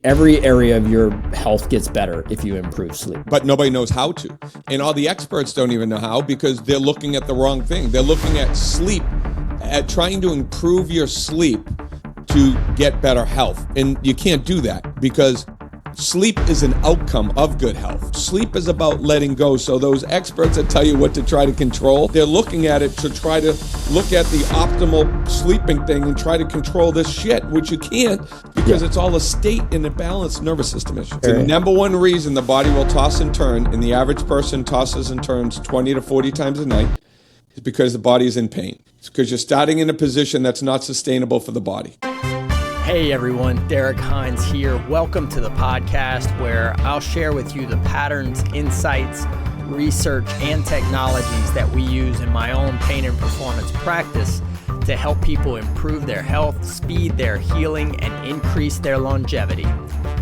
Every area of your health gets better if you improve sleep. But nobody knows how to. And all the experts don't even know how because they're looking at the wrong thing. They're looking at sleep, at trying to improve your sleep to get better health. And you can't do that because sleep is an outcome of good health. Sleep is about letting go. So those experts that tell you what to try to control, they're looking at it to try to look at the optimal sleeping thing and try to control this shit, which you can't because it's all a state and a balanced nervous system issue. It's the number one reason the body will toss and turn, and the average person tosses and turns 20 to 40 times a night, is because the body is in pain. It's because you're starting in a position that's not sustainable for the body. Hey everyone, Derrick Hines here. Welcome to the podcast where I'll share with you the patterns, insights, research, and technologies that we use in my own pain and performance practice to help people improve their health, speed their healing, and increase their longevity.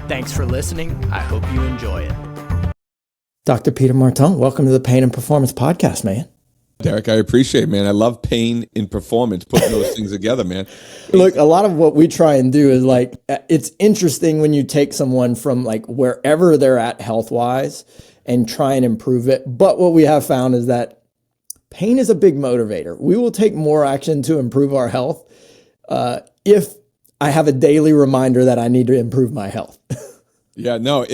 Thanks for listening. I hope you enjoy it. Dr. Peter Martone, welcome to the Pain and Performance Podcast, man. Derrick, I appreciate it, man. I love pain in performance, putting those things together, man. Look, a lot of what we try and do is like, it's interesting when you take someone from like wherever they're at health-wise and try and improve it. But what we have found is that pain is a big motivator. We will take more action to improve our health if I have a daily reminder that I need to improve my health. Yeah, no,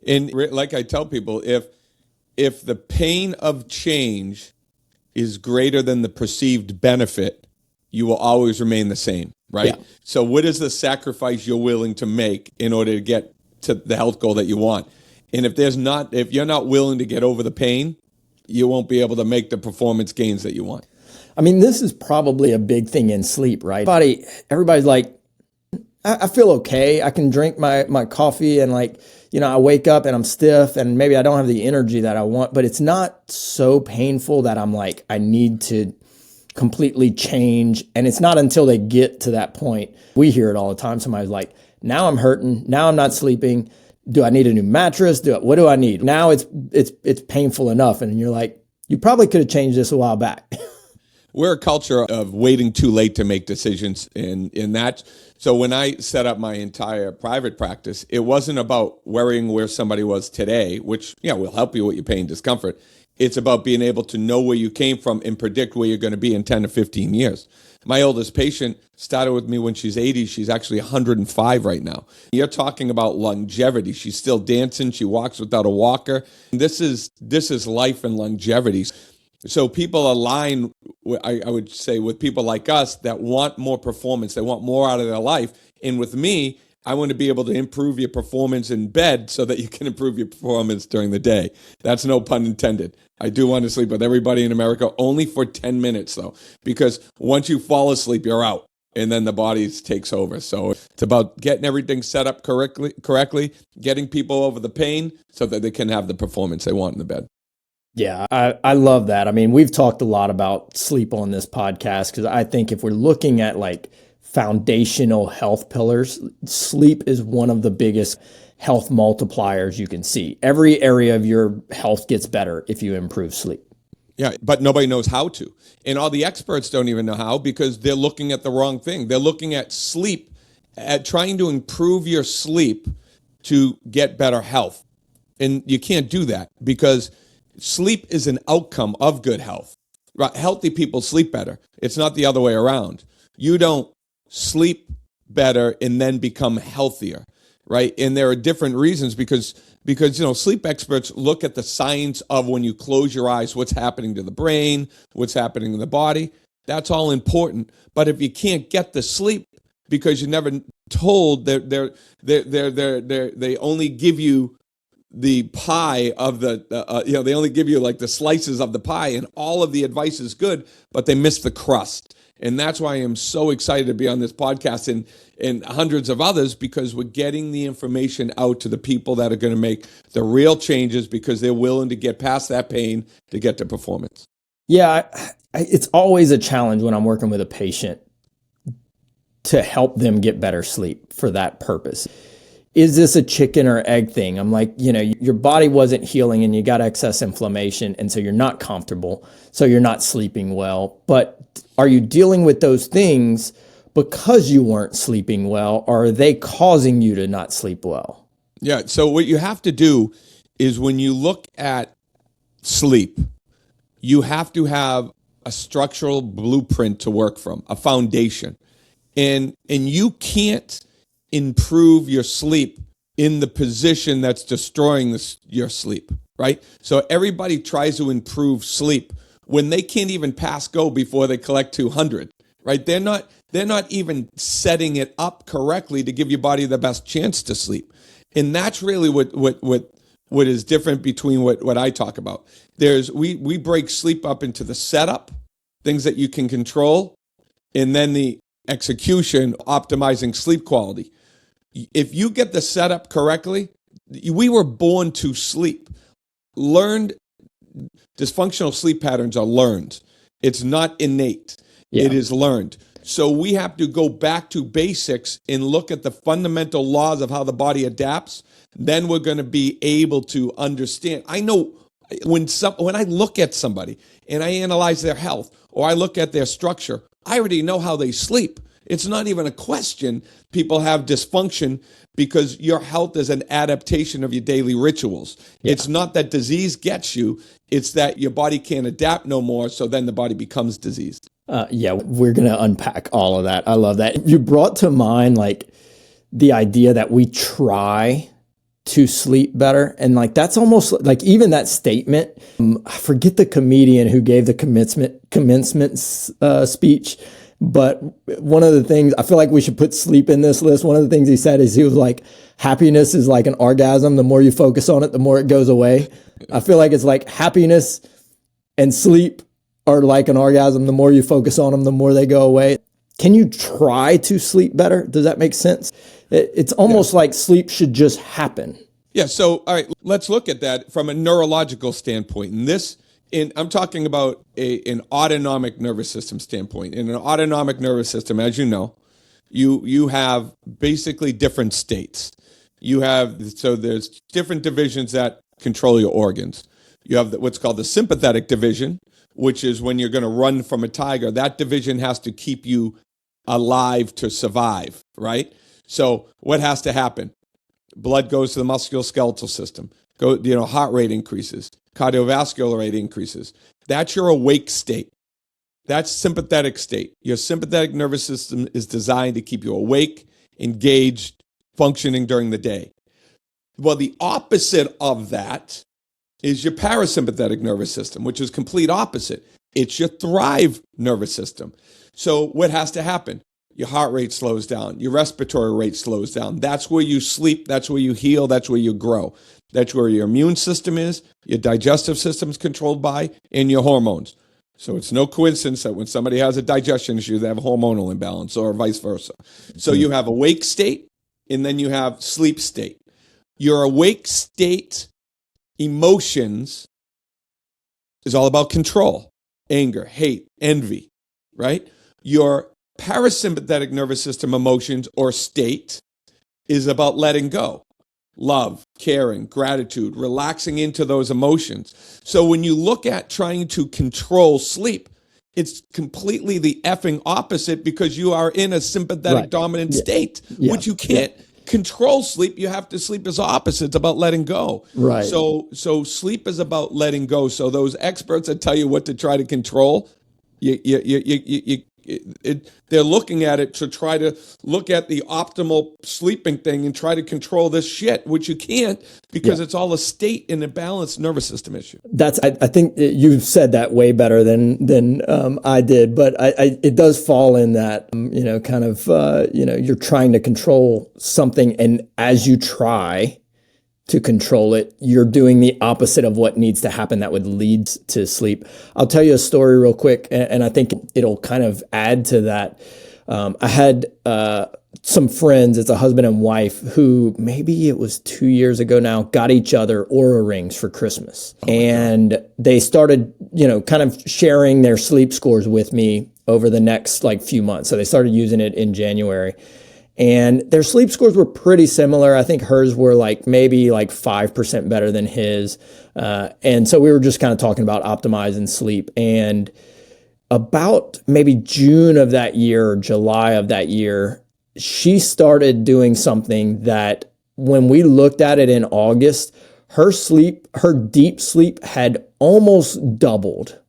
like I tell people, if the pain of change is greater than the perceived benefit, you will always remain the same, right? Yeah. So what is the sacrifice you're willing to make in order to get to the health goal that you want? And if you're not willing to get over the pain, you won't be able to make the performance gains that you want. I mean, this is probably a big thing in sleep, right? Everybody's like, I feel okay. I can drink my coffee and I wake up and I'm stiff and maybe I don't have the energy that I want, but it's not so painful that I'm like, I need to completely change. And it's not until they get to that point. We hear it all the time. Somebody's like, now I'm hurting. Now I'm not sleeping. Do I need a new mattress? What do I need? Now it's painful enough. And you're like, you probably could have changed this a while back. We're a culture of waiting too late to make decisions in that. So when I set up my entire private practice, it wasn't about worrying where somebody was today, which will help you with your pain discomfort. It's about being able to know where you came from and predict where you're going to be in 10 to 15 years. My oldest patient started with me when she's 80. She's actually 105 right now. You're talking about longevity. She's still dancing. She walks without a walker. This is life and longevity. So people align, I would say, with people like us that want more performance. They want more out of their life. And with me, I want to be able to improve your performance in bed so that you can improve your performance during the day. That's no pun intended. I do want to sleep with everybody in America only for 10 minutes, though, because once you fall asleep, you're out. And then the body takes over. So it's about getting everything set up correctly, getting people over the pain so that they can have the performance they want in the bed. Yeah, I love that. I mean, we've talked a lot about sleep on this podcast because I think if we're looking at like foundational health pillars, sleep is one of the biggest health multipliers you can see. Every area of your health gets better if you improve sleep. Yeah, but nobody knows how to. And all the experts don't even know how because they're looking at the wrong thing. They're looking at sleep, at trying to improve your sleep to get better health. And you can't do that because sleep is an outcome of good health. Healthy people sleep better. It's not the other way around. You don't sleep better and then become healthier, right? And there are different reasons because sleep experts look at the science of when you close your eyes, what's happening to the brain, what's happening in the body. That's all important. But if you can't get the sleep because you're never told that they only give you the pie of they only give you like the slices of the pie and all of the advice is good, but they miss the crust. And that's why I am so excited to be on this podcast and hundreds of others because we're getting the information out to the people that are going to make the real changes because they're willing to get past that pain to get to performance. Yeah, it's always a challenge when I'm working with a patient to help them get better sleep for that purpose. Is this a chicken or egg thing? I'm like, your body wasn't healing and you got excess inflammation. And so you're not comfortable. So you're not sleeping well. But are you dealing with those things, because you weren't sleeping well, or are they causing you to not sleep well? Yeah. So what you have to do is when you look at sleep, you have to have a structural blueprint to work from, a foundation. And you can't improve your sleep in the position that's destroying your sleep, right? So everybody tries to improve sleep when they can't even pass go before they collect 200, right? They're not even setting it up correctly to give your body the best chance to sleep. And that's really what is different between what I talk about. We break sleep up into the setup, things that you can control, and then the execution, optimizing sleep quality. If you get the setup correctly, we were born to sleep. Learned dysfunctional sleep patterns are learned. It's not innate. Yeah. It is learned. So we have to go back to basics and look at the fundamental laws of how the body adapts. Then we're going to be able to understand. I know when I look at somebody and I analyze their health or I look at their structure, I already know how they sleep. It's not even a question. People have dysfunction because your health is an adaptation of your daily rituals. Yeah. It's not that disease gets you. It's that your body can't adapt no more, so then the body becomes diseased. Yeah, we're going to unpack all of that. I love that. You brought to mind like the idea that we try to sleep better. And like, that's almost like even that statement, I forget the comedian who gave the commencement speech, but one of the things, I feel like we should put sleep in this list. One of the things he said is he was like, happiness is like an orgasm. The more you focus on it, the more it goes away. I feel like it's like happiness and sleep are like an orgasm. The more you focus on them, the more they go away. Can you try to sleep better? Does that make sense? It's almost like sleep should just happen. Yeah. So, all right, let's look at that from a neurological standpoint. And I'm talking about an autonomic nervous system standpoint. In an autonomic nervous system, as you know, you have basically different states. So there's different divisions that control your organs. You have what's called the sympathetic division, which is when you're going to run from a tiger. That division has to keep you alive to survive, right? So what has to happen? Blood goes to the musculoskeletal system. Heart rate increases. Cardiovascular rate increases. That's your awake state. That's sympathetic state. Your sympathetic nervous system is designed to keep you awake, engaged, functioning during the day. Well, the opposite of that is your parasympathetic nervous system, which is complete opposite. It's your thrive nervous system. So what has to happen? Your heart rate slows down. Your respiratory rate slows down. That's where you sleep. That's where you heal. That's where you grow. That's where your immune system is, your digestive system is controlled by, and your hormones. So it's no coincidence that when somebody has a digestion issue, they have a hormonal imbalance or vice versa. So you have awake state, and then you have sleep state. Your awake state emotions is all about control, anger, hate, envy, right? Your parasympathetic nervous system emotions or state is about letting go, love, caring, gratitude, relaxing into those emotions. So when you look at trying to control sleep, it's completely the effing opposite because you are in a sympathetic dominant state, which you can't control sleep. You have to sleep as opposite. It's about letting go. Right. So sleep is about letting go. So those experts that tell you what to try to control, they're looking at it to try to look at the optimal sleeping thing and try to control this shit, which you can't because it's all a state and a balanced nervous system issue. I think you said that way better than I did, but it does fall in that, you're trying to control something, and as you try to control it, you're doing the opposite of what needs to happen that would lead to sleep. I'll tell you a story real quick, and I think it'll kind of add to that. I had some friends, it's a husband and wife, who maybe it was 2 years ago now, got each other Oura rings for Christmas. And they started, kind of sharing their sleep scores with me over the next few months. So they started using it in January. And their sleep scores were pretty similar. I think hers were maybe 5% better than his. And so we were just kind of talking about optimizing sleep. And about maybe June of that year or July of that year, she started doing something that when we looked at it in August, her deep sleep had almost doubled.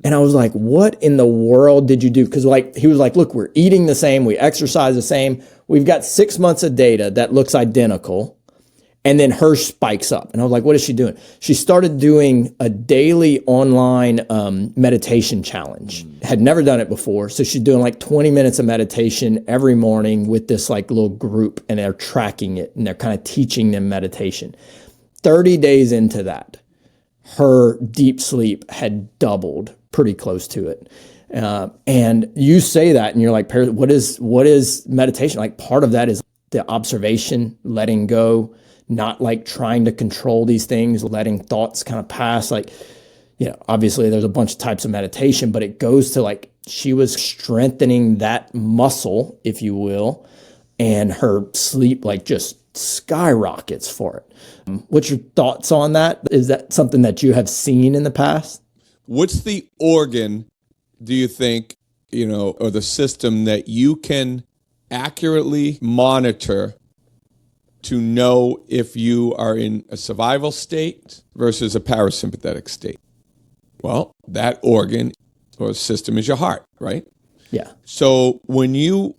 And I was like, what in the world did you do? Because like he was like, look, we're eating the same, we exercise the same. We've got 6 months of data that looks identical. And then hers spikes up. And I was like, what is she doing? She started doing a daily online meditation challenge. Had never done it before. So she's doing like 20 minutes of meditation every morning with this like little group, and they're tracking it and they're kind of teaching them meditation. 30 days into that, her deep sleep had doubled, pretty close to it. And you say that and you're like, what is meditation? Like part of that is the observation, letting go, not like trying to control these things, letting thoughts kind of pass. Like, obviously there's a bunch of types of meditation, but it goes to like, she was strengthening that muscle, if you will, and her sleep like just skyrockets for it. What's your thoughts on that? Is that something that you have seen in the past? What's the organ, do you think, or the system that you can accurately monitor to know if you are in a survival state versus a parasympathetic state? Well, that organ or system is your heart, right? Yeah. So when you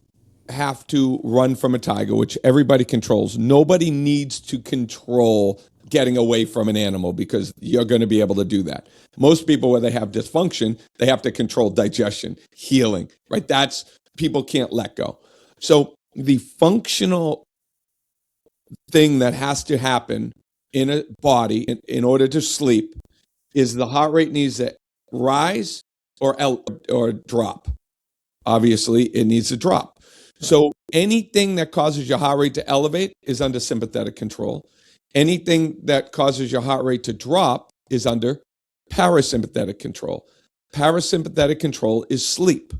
have to run from a tiger, which everybody controls, nobody needs to control getting away from an animal because you're going to be able to do that. Most people, where they have dysfunction, they have to control digestion, healing, right? People can't let go. So the functional thing that has to happen in a body in order to sleep is the heart rate needs to rise or drop. Obviously, it needs to drop. So anything that causes your heart rate to elevate is under sympathetic control. Anything that causes your heart rate to drop is under parasympathetic control. Parasympathetic control is sleep.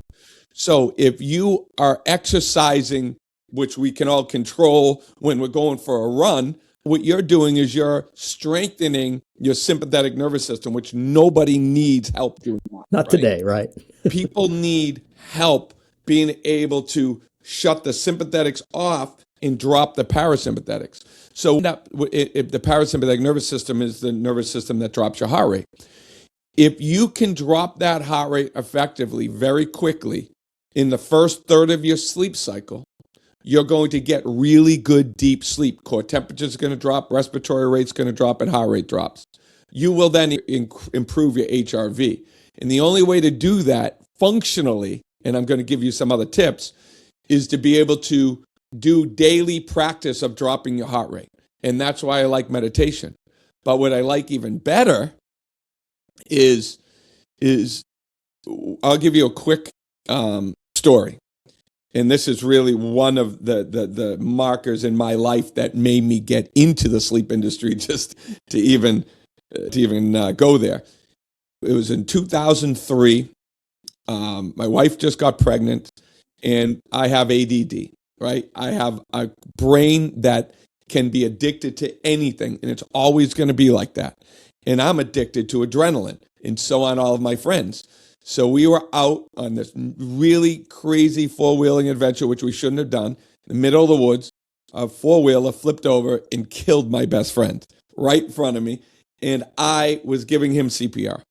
So if you are exercising, which we can all control when we're going for a run, what you're doing is you're strengthening your sympathetic nervous system, which nobody needs help doing. Not today, right? People need help being able to shut the sympathetics off and drop the parasympathetics. So if the parasympathetic nervous system is the nervous system that drops your heart rate, if you can drop that heart rate effectively very quickly in the first third of your sleep cycle, you're going to get really good deep sleep. Core temperature is going to drop, respiratory rate's going to drop, and heart rate drops. You will then improve your HRV. And the only way to do that functionally, and I'm going to give you some other tips, is to be able to do daily practice of dropping your heart rate. And that's why I like meditation. But what I like even better is I'll give you a quick story. And this is really one of the markers in my life that made me get into the sleep industry, just to even go there. It was in 2003. My wife just got pregnant, and I have ADD, right? I have a brain that can be addicted to anything, and it's always going to be like that. And I'm addicted to adrenaline, and so on all of my friends. So we were out on this really crazy four-wheeling adventure, which we shouldn't have done, in the middle of the woods. A four-wheeler flipped over and killed my best friend right in front of me, and I was giving him CPR.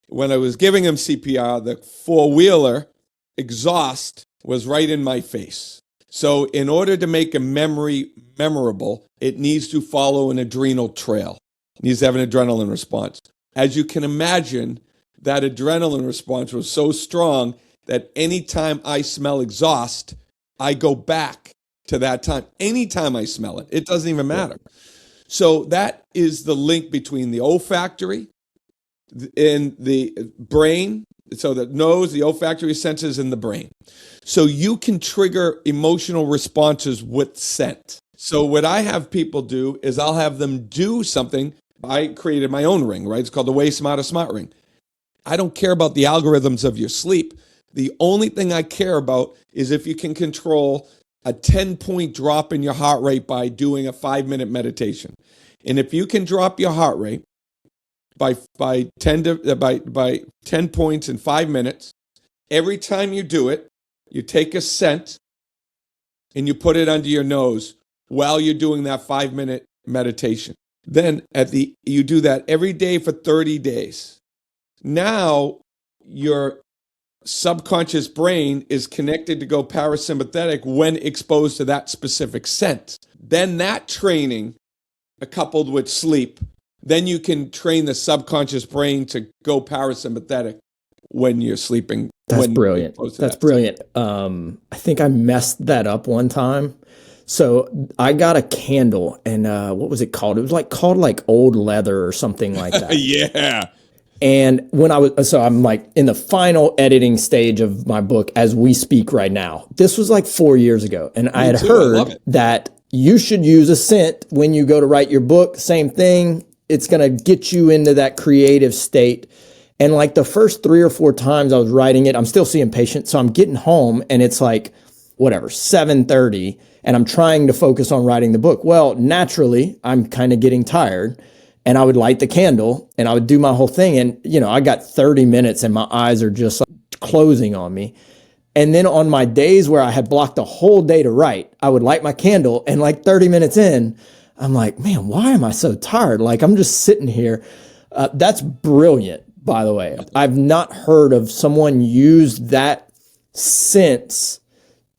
When I was giving him CPR, the four-wheeler exhaust was right in my face. So in order to make a memory memorable, it needs to follow an adrenal trail. It needs to have an adrenaline response. As you can imagine, that adrenaline response was so strong that anytime I smell exhaust, I go back to that time. Anytime I smell it, it doesn't even matter. So that is the link between the olfactory and the brain. So the nose, the olfactory senses in the brain. So you can trigger emotional responses with scent. So what I have people do is I'll have them do something. I created my own ring, right? It's called the Way Smarter Smart Ring. I don't care about the algorithms of your sleep. The only thing I care about is if you can control a 10-point drop in your heart rate by doing a 5-minute meditation. And if you can drop your heart rate by 10 points in 5 minutes. Every time you do it, you take a scent and you put it under your nose while you're doing that 5-minute meditation. Then you do that every day for 30 days. Now your subconscious brain is connected to go parasympathetic when exposed to that specific scent. Then that training, coupled with sleep, then you can train the subconscious brain to go parasympathetic when you're sleeping. That's brilliant. That's brilliant. I think I messed that up one time. So I got a candle, and what was it called? It was called old leather or something like that. Yeah. And I'm like in the final editing stage of my book as we speak right now. This was like 4 years ago. And I had heard that you should use a scent when you go to write your book. Same thing. It's going to get you into that creative state. And like the first 3 or 4 times I was writing it, I'm still seeing patients. So I'm getting home and it's like, 7:30, and I'm trying to focus on writing the book. Well, naturally, I'm kind of getting tired. And I would light the candle and I would do my whole thing. And, I got 30 minutes and my eyes are just closing on me. And then on my days where I had blocked the whole day to write, I would light my candle and 30 minutes in, I'm like, man, why am I so tired? I'm just sitting here. That's brilliant, by the way. I've not heard of someone use that sense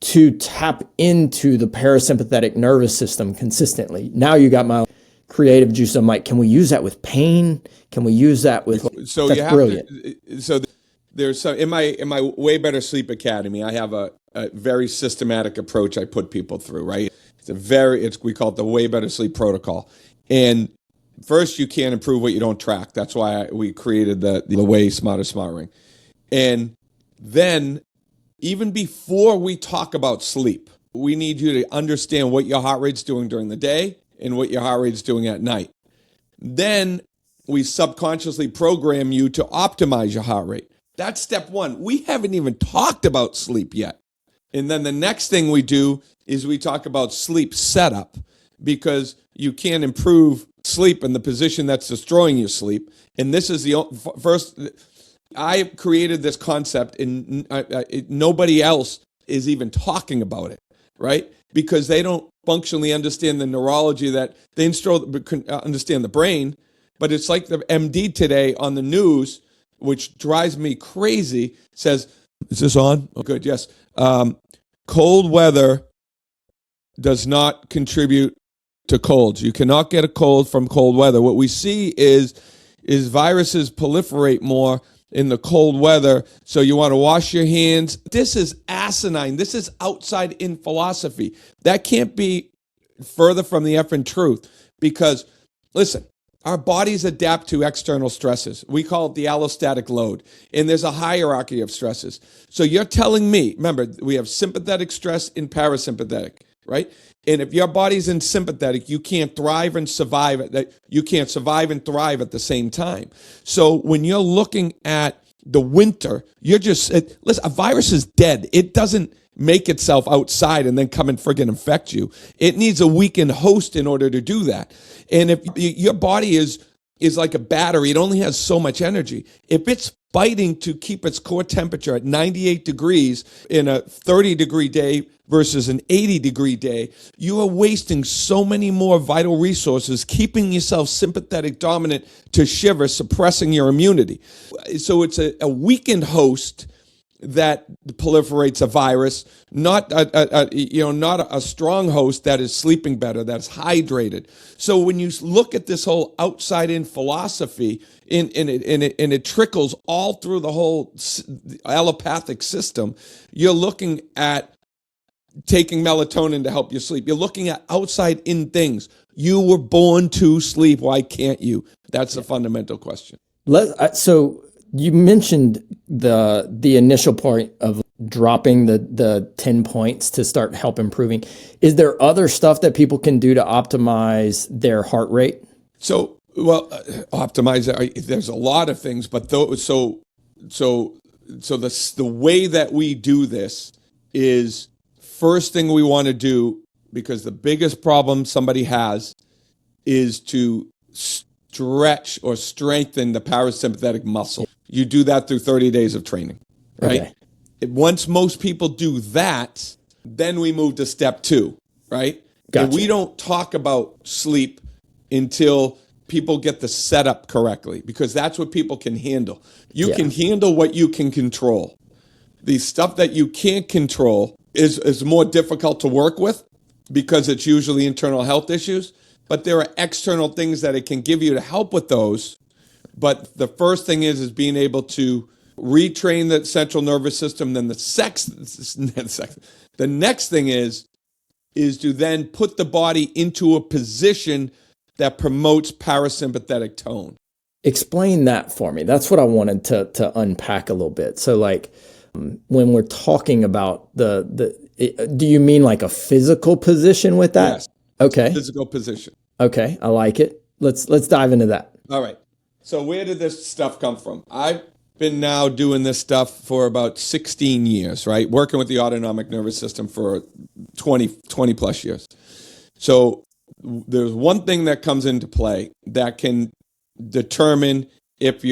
to tap into the parasympathetic nervous system consistently. Now you got my creative juice. I'm like, can we use that with pain? Can we use that with? So that's brilliant. There's some in my Way Better Sleep Academy. I have a very systematic approach I put people through. Right, we call it the Way Better Sleep Protocol. And first, you can't improve what you don't track. That's why we created the Way Smarter Ring. And then, even before we talk about sleep, we need you to understand what your heart rate's doing during the day and what your heart rate's doing at night. Then we subconsciously program you to optimize your heart rate. That's step 1. We haven't even talked about sleep yet. And then the next thing we do is we talk about sleep setup, because you can't improve sleep in the position that's destroying your sleep. And this is the first. I created this concept and nobody else is even talking about it, right? Because they don't functionally understand the neurology, that they understand the brain, but it's like the MD today on the news, which drives me crazy, says, is this on? Oh, good, yes. Cold weather does not contribute to colds. You cannot get a cold from cold weather. What we see is viruses proliferate more in the cold weather, so you want to wash your hands. This is asinine. This is outside in philosophy. That can't be further from the effing truth, because, listen, our bodies adapt to external stresses. We call it the allostatic load, and there's a hierarchy of stresses. So you're telling me, remember, we have sympathetic stress and parasympathetic, right? And if your body's in sympathetic, you can't thrive and survive. You can't survive and thrive at the same time. So when you're looking at the winter, listen, a virus is dead. It doesn't make itself outside and then come and friggin' infect you. It needs a weakened host in order to do that. And if your body is like a battery, it only has so much energy. If it's fighting to keep its core temperature at 98 degrees in a 30-degree day versus an 80-degree day, you are wasting so many more vital resources, keeping yourself sympathetic dominant to shiver, suppressing your immunity. So it's a weakened host that proliferates a virus, not a strong host that is sleeping better, that's hydrated. So when you look at this whole outside-in philosophy, and it trickles all through the whole allopathic system, you're looking at taking melatonin to help you sleep. You're looking at outside-in things. You were born to sleep. Why can't you? That's the fundamental question. So you mentioned the initial point of dropping the 10 points to start help improving. Is there other stuff that people can do to optimize their heart rate? So, optimize it. There's a lot of things, but the way that we do this is, first thing we want to do, because the biggest problem somebody has is to stretch or strengthen the parasympathetic muscle. You do that through 30 days of training, right? Okay. Once most people do that, then we move to step 2, right? Gotcha. And we don't talk about sleep until people get the setup correctly, because that's what people can handle. You can handle what you can control. The stuff that you can't control is more difficult to work with because it's usually internal health issues, but there are external things that it can give you to help with those. But the first thing is being able to retrain the central nervous system. Then the next thing is to then put the body into a position that promotes parasympathetic tone. Explain that for me. That's what I wanted to unpack a little bit. So like when we're talking about do you mean like a physical position with that? Yes. Okay. Physical position. Okay. I like it. Let's dive into that. All right. So where did this stuff come from? I've been now doing this stuff for about 16 years, right? Working with the autonomic nervous system for 20 plus years. So there's one thing that comes into play that can determine if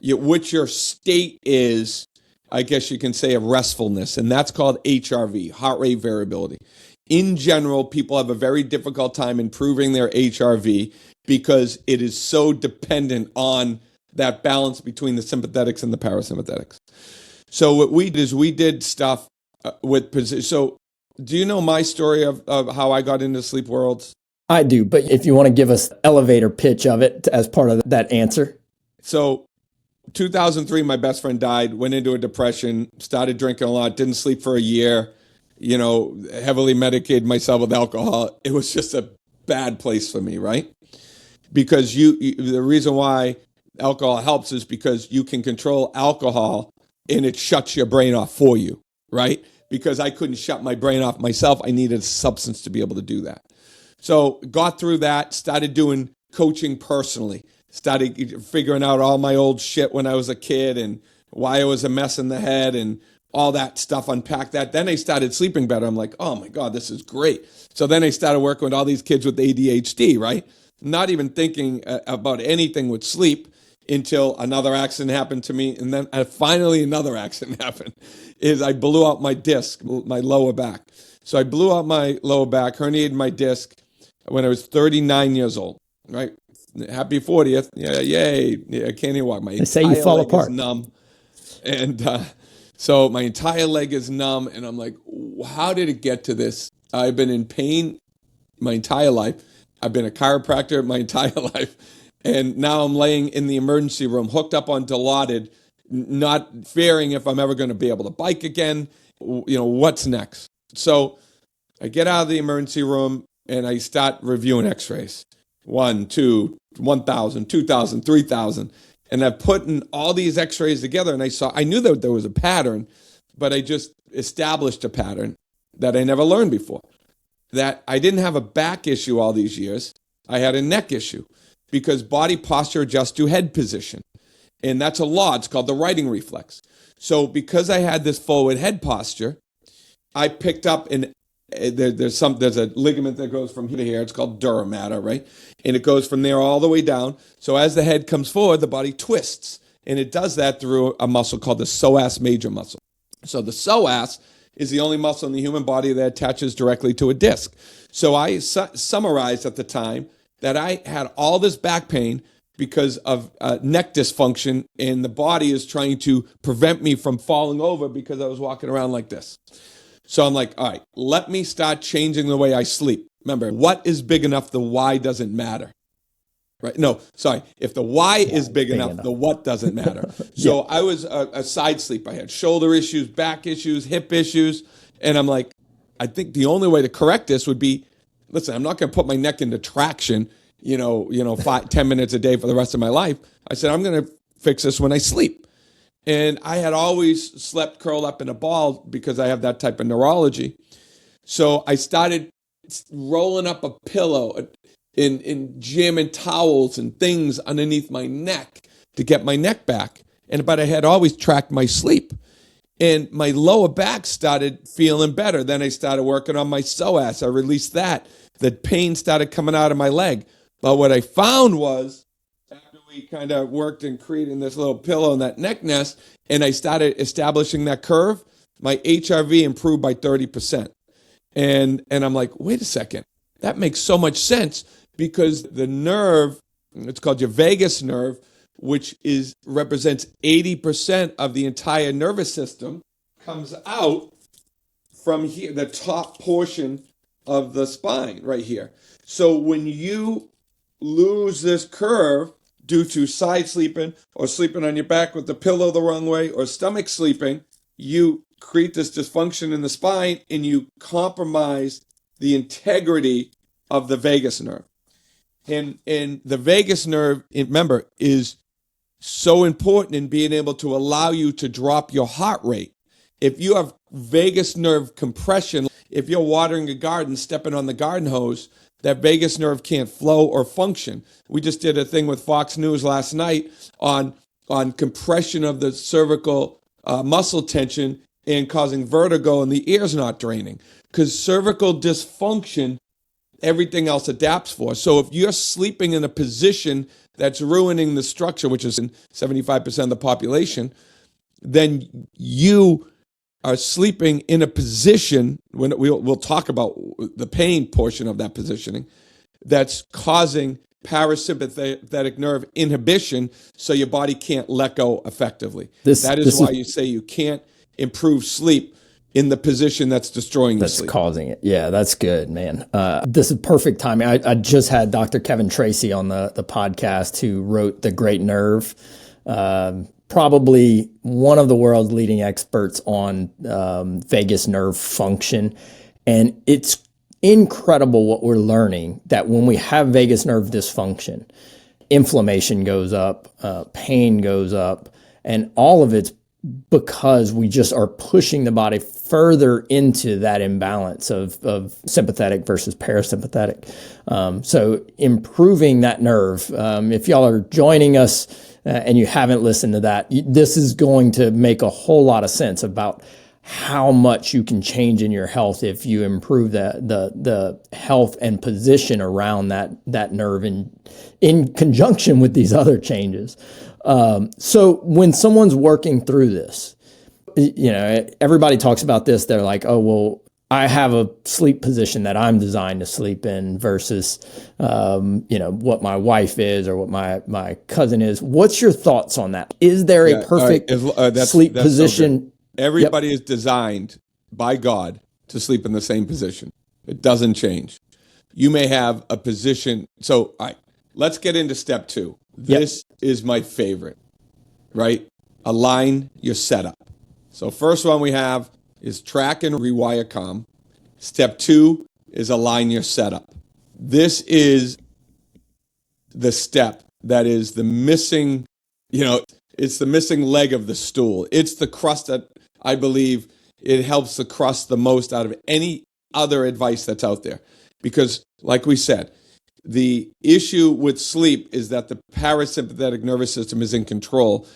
what your state is, I guess you can say, of restfulness, and that's called HRV, heart rate variability. In general, people have a very difficult time improving their HRV because it is so dependent on that balance between the sympathetics and the parasympathetics. So what we did is we did stuff with position. So do you know my story of how I got into sleep worlds? I do, but if you want to give us elevator pitch of it as part of that answer. So 2003, my best friend died, went into a depression, started drinking a lot, didn't sleep for a year, heavily medicated myself with alcohol. It was just a bad place for me, right? Because the reason why alcohol helps is because you can control alcohol and it shuts your brain off for you, right? Because I couldn't shut my brain off myself. I needed a substance to be able to do that. So got through that, started doing coaching personally, started figuring out all my old shit when I was a kid and why I was a mess in the head and all that stuff, unpacked that. Then I started sleeping better. I'm like, oh my God, this is great. So then I started working with all these kids with ADHD, right? Not even thinking about anything with sleep until another accident happened to me. And then finally another accident happened, is I blew out my disc, my lower back. So I blew out my lower back, herniated my disc when I was 39 years old, right? Happy 40th. Yeah, yay. Yeah, I can't even walk. My they say you fall apart. Is numb. And so my entire leg is numb. And I'm like, how did it get to this? I've been in pain my entire life. I've been a chiropractor my entire life. And now I'm laying in the emergency room, hooked up on Dilaudid, not fearing if I'm ever going to be able to bike again. What's next? So I get out of the emergency room and I start reviewing x-rays. 1, 2, 1,000, 2,000, 3,000. And I've put in all these x-rays together and I knew that there was a pattern, but I just established a pattern that I never learned before. That I didn't have a back issue all these years. I had a neck issue because body posture adjusts to head position. And that's a law. It's called the writing reflex. So because I had this forward head posture, I picked up there's a ligament that goes from here to here. It's called dura mater, right? And it goes from there all the way down. So as the head comes forward, the body twists. And it does that through a muscle called the psoas major muscle. So the psoas is the only muscle in the human body that attaches directly to a disc. So I summarized at the time that I had all this back pain because of neck dysfunction, and the body is trying to prevent me from falling over because I was walking around like this. So I'm like, all right, let me start changing the way I sleep. Remember, what is big enough, the why doesn't matter. Right? No, sorry. If the why is big enough, the what doesn't matter. So I was a side sleep. I had shoulder issues, back issues, hip issues. And I'm like, I think the only way to correct this would be, listen, I'm not going to put my neck into traction, 10 minutes a day for the rest of my life. I said, I'm going to fix this when I sleep. And I had always slept curled up in a ball because I have that type of neurology. So I started rolling up a pillow in jamming towels and things underneath my neck to get my neck back. But I had always tracked my sleep. And my lower back started feeling better. Then I started working on my psoas. I released that. The pain started coming out of my leg. But what I found was we kind of worked in creating this little pillow and that neck nest, and I started establishing that curve, my HRV improved by 30%. And I'm like, wait a second, that makes so much sense because the nerve, it's called your vagus nerve, which represents 80% of the entire nervous system, comes out from here, the top portion of the spine right here. So when you lose this curve due to side sleeping or sleeping on your back with the pillow the wrong way or stomach sleeping, you create this dysfunction in the spine and you compromise the integrity of the vagus nerve. And the vagus nerve, remember, is so important in being able to allow you to drop your heart rate. If you have vagus nerve compression, if you're watering a garden, stepping on the garden hose, that vagus nerve can't flow or function. We just did a thing with Fox News last night on compression of the cervical muscle tension and causing vertigo and the ears not draining. Because cervical dysfunction, everything else adapts for. So if you're sleeping in a position that's ruining the structure, which is in 75% of the population, then you are sleeping in a position, when we'll talk about the pain portion of that positioning, that's causing parasympathetic nerve inhibition, so your body can't let go effectively. That is why you say you can't improve sleep in the position that's destroying your sleep. That's causing it. Yeah, that's good, man. This is perfect timing. I just had Dr. Kevin Tracy on the podcast, who wrote The Great Nerve. Probably one of the world's leading experts on vagus nerve function. And it's incredible what we're learning, that when we have vagus nerve dysfunction, inflammation goes up, pain goes up, and all of it's because we just are pushing the body further into that imbalance of sympathetic versus parasympathetic. So improving that nerve, if y'all are joining us and you haven't listened to that, this is going to make a whole lot of sense about how much you can change in your health if you improve the health and position around that nerve in conjunction with these other changes. So when someone's working through this, everybody talks about this. They're like, oh, well, I have a sleep position that I'm designed to sleep in versus, what my wife is or what my cousin is. What's your thoughts on that? Is there a perfect sleep position? So everybody is designed by God to sleep in the same position. It doesn't change. You may have a position. So, all right, let's get into step 2. This is my favorite, right? Align your setup. So first one we have is track and rewire calm. Step 2 is align your setup. This is the step that is the missing, it's the missing leg of the stool. It's the crust that I believe it helps the crust the most out of any other advice that's out there. Because like we said, the issue with sleep is that the parasympathetic nervous system is in control,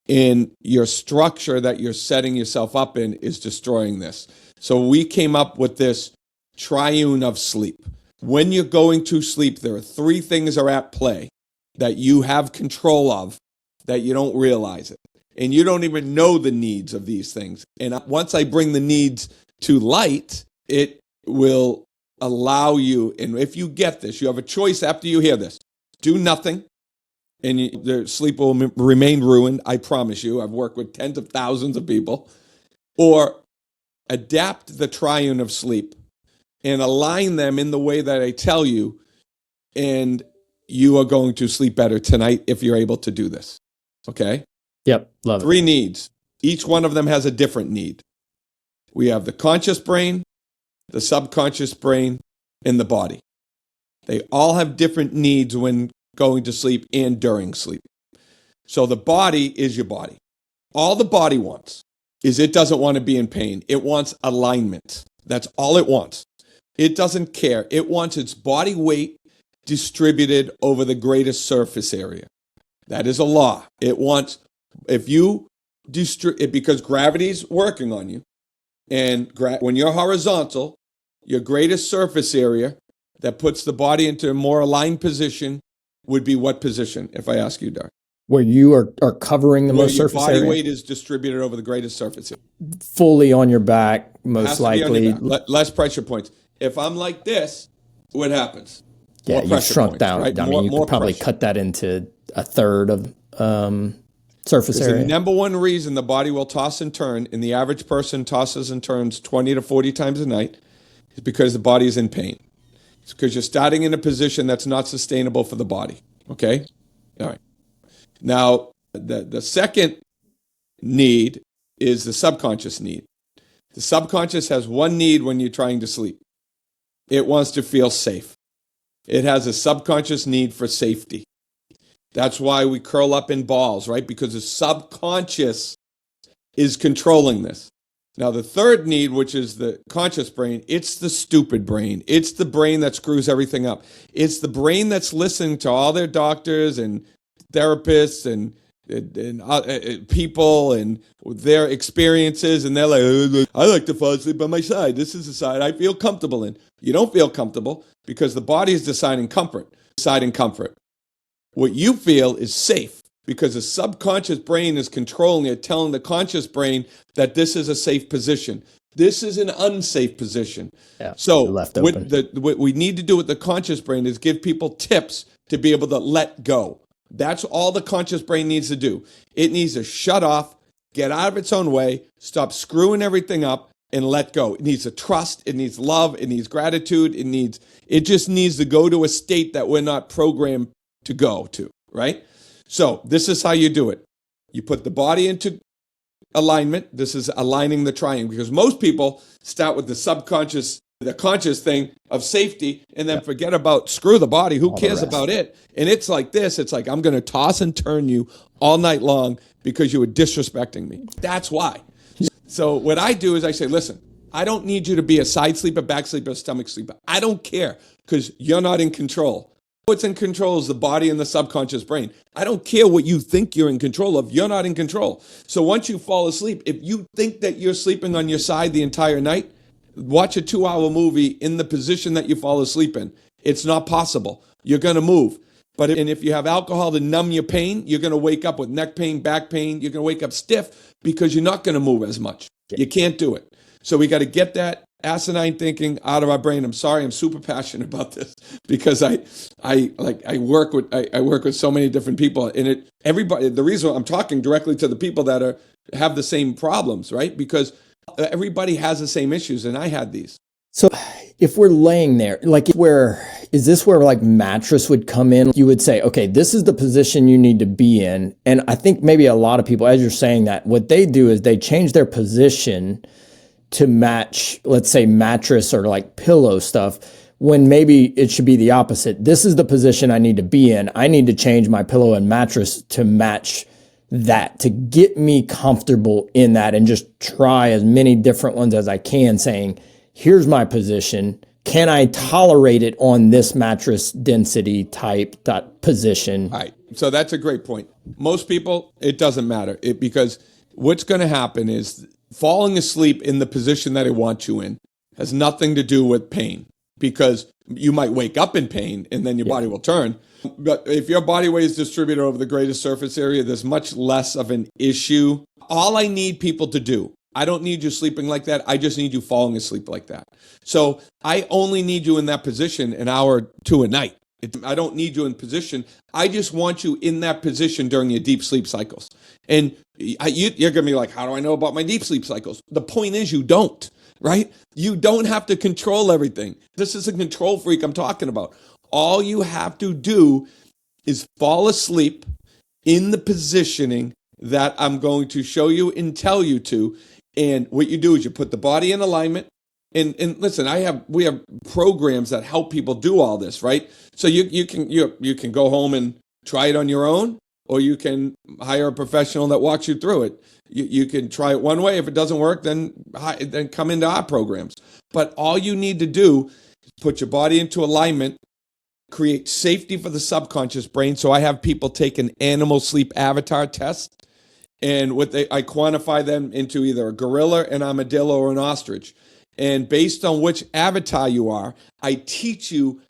and your structure that you're setting yourself up in is destroying this. So we came up with this triune of sleep. When you're going to sleep, there are 3 things are at play that you have control of that you don't realize it. And you don't even know the needs of these things. And once I bring the needs to light, it will allow you, and if you get this, you have a choice after you hear this. Do nothing, and their sleep will remain ruined, I promise you. I've worked with tens of thousands of people. Or adapt the triune of sleep and align them in the way that I tell you, and you are going to sleep better tonight if you're able to do this. Okay? Yep, love it. 3 needs. Each one of them has a different need. We have the conscious brain, the subconscious brain, and the body. They all have different needs when going to sleep and during sleep. So the body is your body. All the body wants is it doesn't want to be in pain. It wants alignment. That's all it wants. It doesn't care. It wants its body weight distributed over the greatest surface area. That is a law. It wants, if you distribute, because gravity's working on you, and when you're horizontal, your greatest surface area that puts the body into a more aligned position would be what position, if I ask you, Derek? Where you are covering the Where most your surface body area, weight is distributed over the greatest surface area. fully on your back, most Has to be on likely. your back. Less pressure points. If I'm like this, what happens? Yeah, More you've pressure shrunk points, down. right? I mean, you could probably pressure. cut that into a third of surface The area. number one reason the body will toss and turn, and the average person tosses and turns 20 to 40 times a night, is because the body is in pain. It's because you're starting in a position that's not sustainable for the body. Okay? All right. Now, the second need is the subconscious need. The subconscious has one need when you're trying to sleep. It wants to feel safe. It has a subconscious need for safety. That's why we curl up in balls, right? Because the subconscious is controlling this. Now, the third need, which is the conscious brain, it's the stupid brain. It's the brain that screws everything up. It's the brain that's listening to all their doctors and therapists and people and their experiences, and they're like, I like to fall asleep on my side. This is the side I feel comfortable in. You don't feel comfortable because the body is deciding comfort. What you feel is safe because the subconscious brain is controlling it, telling the conscious brain that this is a safe position. This is an unsafe position. Yeah, so left open. what we need to do with the conscious brain is give people tips to be able to let go. That's all the conscious brain needs to do. It needs to shut off, get out of its own way, stop screwing everything up, and let go. It needs to trust, it needs love, it needs gratitude, it just needs to go to a state that we're not programmed to go to, right? So this is how you do it. You put the body into alignment. This is aligning the triangle because most people start with the conscious thing of safety and then forget about screw the body. Who cares about it? And it's like this. It's like, I'm going to toss and turn you all night long because you were disrespecting me. That's why. So what I do is I say, listen, I don't need you to be a side sleeper, back sleeper, stomach sleeper. I don't care because you're not in control. What's in control is the body and the subconscious brain. I don't care what you think you're in control of. You're not in control. So once you fall asleep, if you think that you're sleeping on your side the entire night, watch a 2-hour movie in the position that you fall asleep in. It's not possible. You're going to move. And if you have alcohol to numb your pain, you're going to wake up with neck pain, back pain. You're going to wake up stiff because you're not going to move as much. You can't do it. So we got to get that asinine thinking out of our brain. I'm sorry, I'm super passionate about this because I work with so many different people, and everybody. The reason I'm talking directly to the people that have the same problems, right? Because everybody has the same issues, and I had these. So if we're laying there, is this where like mattress would come in? You would say, okay, this is the position you need to be in. And I think maybe a lot of people, as you're saying that, what they do is they change their position to match, let's say, mattress or like pillow stuff, when maybe it should be the opposite. This is the position I need to be in. I need to change my pillow and mattress to match that, to get me comfortable in that, and just try as many different ones as I can, saying, here's my position. Can I tolerate it on this mattress density type position? All right. So that's a great point. Most people, it doesn't matter because what's going to happen is falling asleep in the position that I want you in has nothing to do with pain, because you might wake up in pain and then your body will turn. But if your body weight is distributed over the greatest surface area, there's much less of an issue. All I need people to do, I don't need you sleeping like that. I just need you falling asleep like that. So I only need you in that position an hour or two a night. I don't need you in position. I just want you in that position during your deep sleep cycles. And you're going to be like, how do I know about my deep sleep cycles? The point is you don't, right? You don't have to control everything. This is a control freak I'm talking about. All you have to do is fall asleep in the positioning that I'm going to show you and tell you to. And what you do is you put the body in alignment. And listen, we have programs that help people do all this, right? So you can go home and try it on your own, or you can hire a professional that walks you through it. You can try it one way. If it doesn't work, then come into our programs. But all you need to do is put your body into alignment, create safety for the subconscious brain. So I have people take an animal sleep avatar test, and I quantify them into either a gorilla, an armadillo, or an ostrich. And based on which avatar you are, I teach you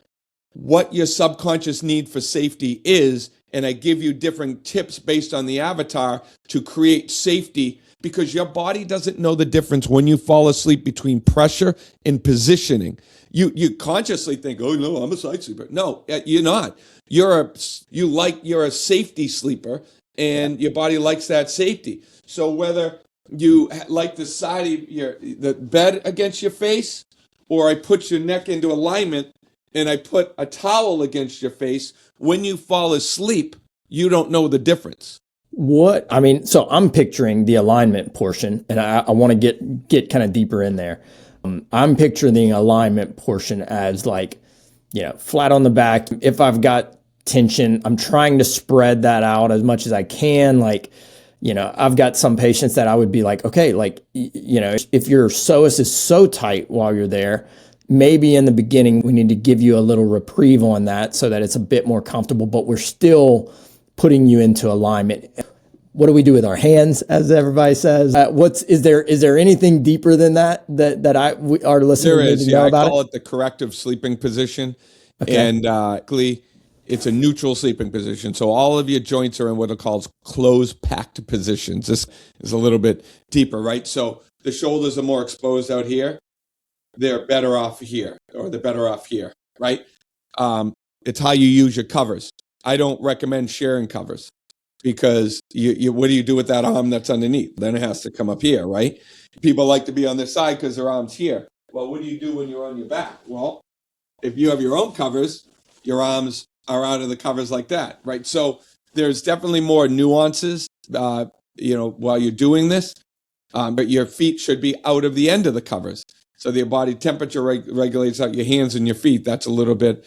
what your subconscious need for safety is, and I give you different tips based on the avatar to create safety, because your body doesn't know the difference when you fall asleep between pressure and positioning. You consciously think, oh no, I'm a side sleeper. No, you're not. You're a safety sleeper, and your body likes that safety. So whether you like the side of the bed against your face, or I put your neck into alignment and I put a towel against your face, when you fall asleep, you don't know the difference. So I'm picturing the alignment portion, and I want to get kind of deeper in there. I'm picturing the alignment portion as like, flat on the back. If I've got tension, I'm trying to spread that out as much as I can. Like, I've got some patients that I would be like, okay, like, if your psoas is so tight while you're there, maybe in the beginning, we need to give you a little reprieve on that so that it's a bit more comfortable, but we're still putting you into alignment. What do we do with our hands, as everybody says? Is there anything deeper than that our listeners need to know about? I call it the corrective sleeping position, okay. And it's a neutral sleeping position. So all of your joints are in what are called closed packed positions. This is a little bit deeper, right? So the shoulders are more exposed out here. They're better off here, or they're better off here, right? It's how you use your covers. I don't recommend sharing covers, because what do you do with that arm that's underneath? Then it has to come up here, right? People like to be on this side because their arm's here. Well, what do you do when you're on your back? Well, if you have your own covers, your arms are out of the covers like that, right? So there's definitely more nuances, while you're doing this, but your feet should be out of the end of the covers. So your body temperature regulates out your hands and your feet. That's a little bit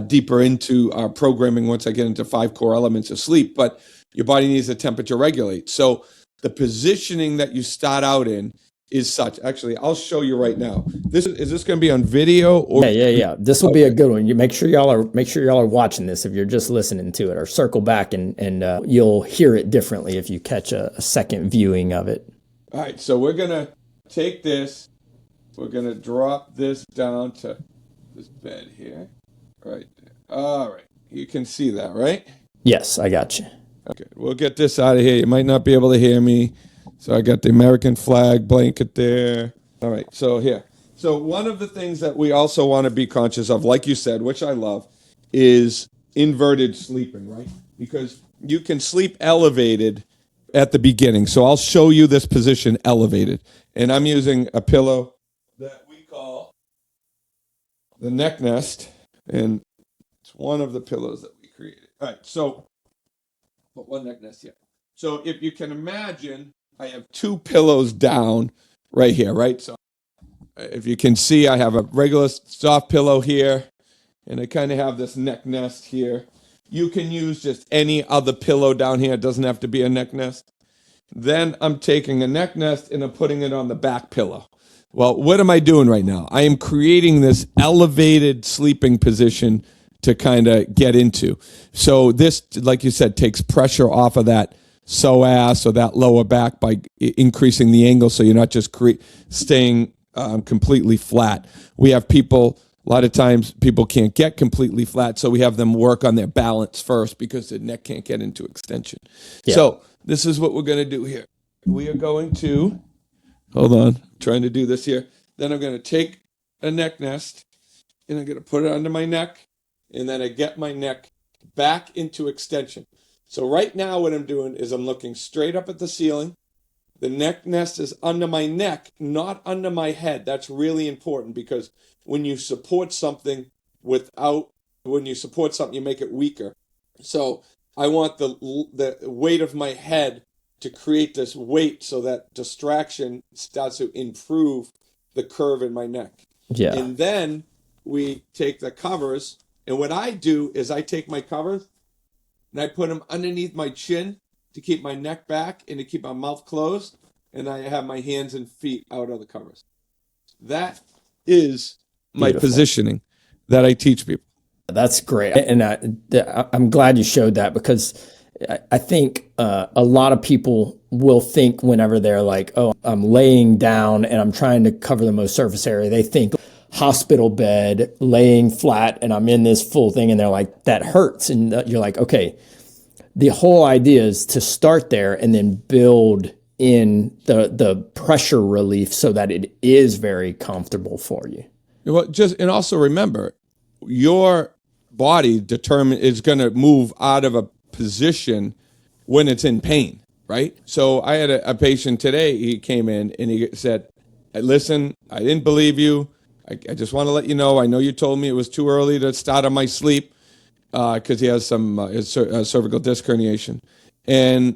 deeper into our programming once I get into 5 core elements of sleep. But your body needs to temperature regulate. So the positioning that you start out in is such. Actually, I'll show you right now. Is this going to be on video? Or Yeah. This will be a good one. You make sure y'all are watching this if you're just listening to it, or circle back and you'll hear it differently if you catch a second viewing of it. All right. So we're gonna take this. We're going to drop this down to this bed here. Right there. All right. You can see that, right? Yes, I got you. Okay. We'll get this out of here. You might not be able to hear me. So I got the American flag blanket there. All right. So here. So one of the things that we also want to be conscious of, like you said, which I love, is inverted sleeping, right? Because you can sleep elevated at the beginning. So I'll show you this position elevated. And I'm using a pillow that we call the neck nest, and it's one of the pillows that we created. All right, so put one neck nest here. So if you can imagine, I have 2 pillows down right here, right? So if you can see, I have a regular soft pillow here, and I kind of have this neck nest here. You can use just any other pillow down here. It doesn't have to be a neck nest. Then I'm taking a neck nest and I'm putting it on the back pillow. Well, what am I doing right now? I am creating this elevated sleeping position to kind of get into. So this, like you said, takes pressure off of that psoas or that lower back by increasing the angle, so you're not just staying completely flat. We have people, a lot of times people can't get completely flat, so we have them work on their balance first because the neck can't get into extension. Yeah. So this is what we're going to do here. We are going to... Hold on, I'm trying to do this here. Then I'm going to take a neck nest and I'm going to put it under my neck, and then I get my neck back into extension. So right now what I'm doing is I'm looking straight up at the ceiling. The neck nest is under my neck, not under my head. That's really important, because when you support something, you make it weaker. So I want the weight of my head to create this weight so that distraction starts to improve the curve in my neck. Yeah. And then we take the covers, and what I do is I take my covers and I put them underneath my chin to keep my neck back and to keep my mouth closed, and I have my hands and feet out of the covers. That is my positioning that I teach people. That's great. And I'm glad you showed that, because I think a lot of people will think whenever they're like, oh, I'm laying down and I'm trying to cover the most surface area, they think, hospital bed, laying flat, and I'm in this full thing, and they're like, that hurts. And you're like, okay, the whole idea is to start there and then build in the pressure relief so that it is very comfortable for you. Well, and also remember, your body is going to move out of a position when it's in pain, right? So I had a patient today. He came in and he said, "Listen, I didn't believe you. I just want to let you know. I know you told me it was too early to start on my sleep because he has some cervical disc herniation." And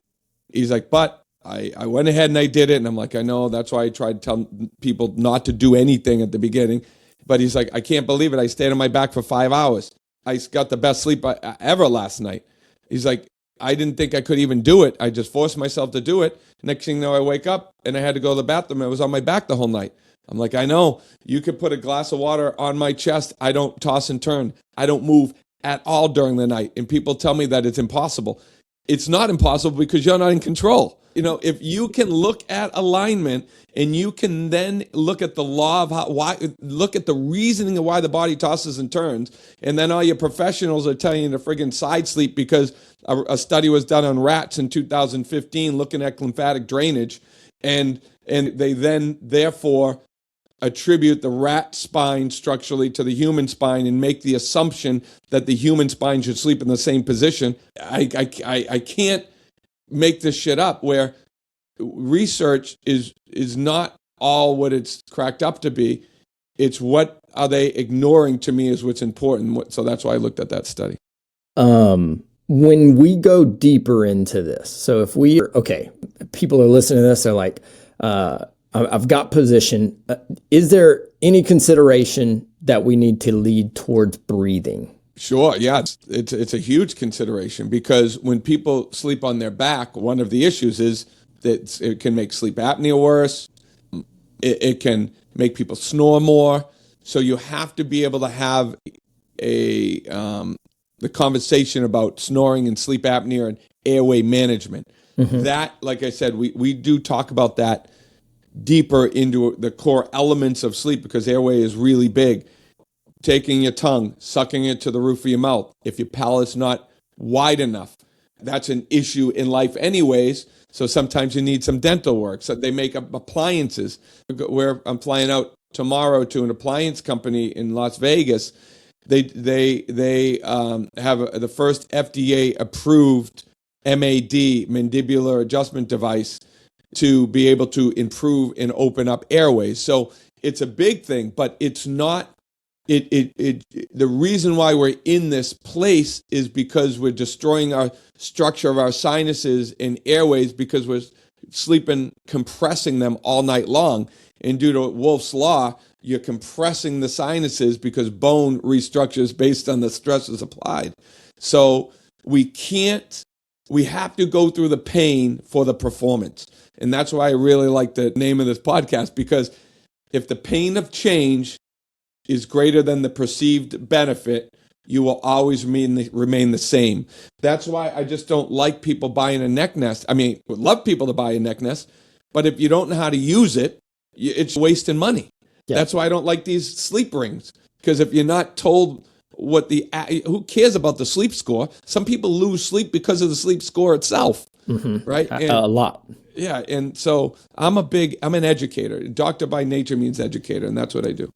he's like, "But I went ahead and I did it." And I'm like, "I know. That's why I tried to tell people not to do anything at the beginning." But he's like, "I can't believe it. I stayed on my back for 5 hours. I got the best sleep ever last night." He's like, "I didn't think I could even do it. I just forced myself to do it. Next thing you know, I wake up and I had to go to the bathroom. I was on my back the whole night." I'm like, "I know. You could put a glass of water on my chest. I don't toss and turn. I don't move at all during the night." And people tell me that it's impossible. It's not impossible because you're not in control. You know, if you can look at alignment and you can then look at the law of look at the reasoning of why the body tosses and turns, and then all your professionals are telling you to friggin' side sleep because a study was done on rats in 2015 looking at lymphatic drainage, and they then therefore attribute the rat spine structurally to the human spine and make the assumption that the human spine should sleep in the same position. I can't make this shit up, where research is not all what it's cracked up to be. It's what are they ignoring to me is what's important. So that's why I looked at that study. When we go deeper into this, so if people are listening to this, they're like, I've got position. Is there any consideration that we need to lead towards breathing? Sure, yeah, it's a huge consideration, because when people sleep on their back, one of the issues is that it can make sleep apnea worse. It can make people snore more. So you have to be able to have the conversation about snoring and sleep apnea and airway management. Mm-hmm. That, like I said, we do talk about that deeper into the core elements of sleep, because airway is really big. Taking your tongue, sucking it to the roof of your mouth. If your palate's not wide enough, that's an issue in life anyways. So sometimes you need some dental work. So they make up appliances. Where I'm flying out tomorrow to an appliance company in Las Vegas. They have the first FDA approved MAD, mandibular adjustment device, to be able to improve and open up airways. So it's a big thing, but it's not. The reason why we're in this place is because we're destroying our structure of our sinuses and airways, because we're sleeping, compressing them all night long. And due to Wolff's Law, you're compressing the sinuses because bone restructures based on the stresses applied. So we have to go through the pain for the performance. And that's why I really like the name of this podcast, because if the pain of change is greater than the perceived benefit, you will always remain the same. That's why I just don't like people buying a neck nest. I mean, would love people to buy a neck nest, but if you don't know how to use it, it's wasting money. Yeah. That's why I don't like these sleep rings, because if you're not told who cares about the sleep score? Some people lose sleep because of the sleep score itself, mm-hmm. Right? A lot. Yeah, and so I'm an educator. Doctor by nature means educator, and that's what I do.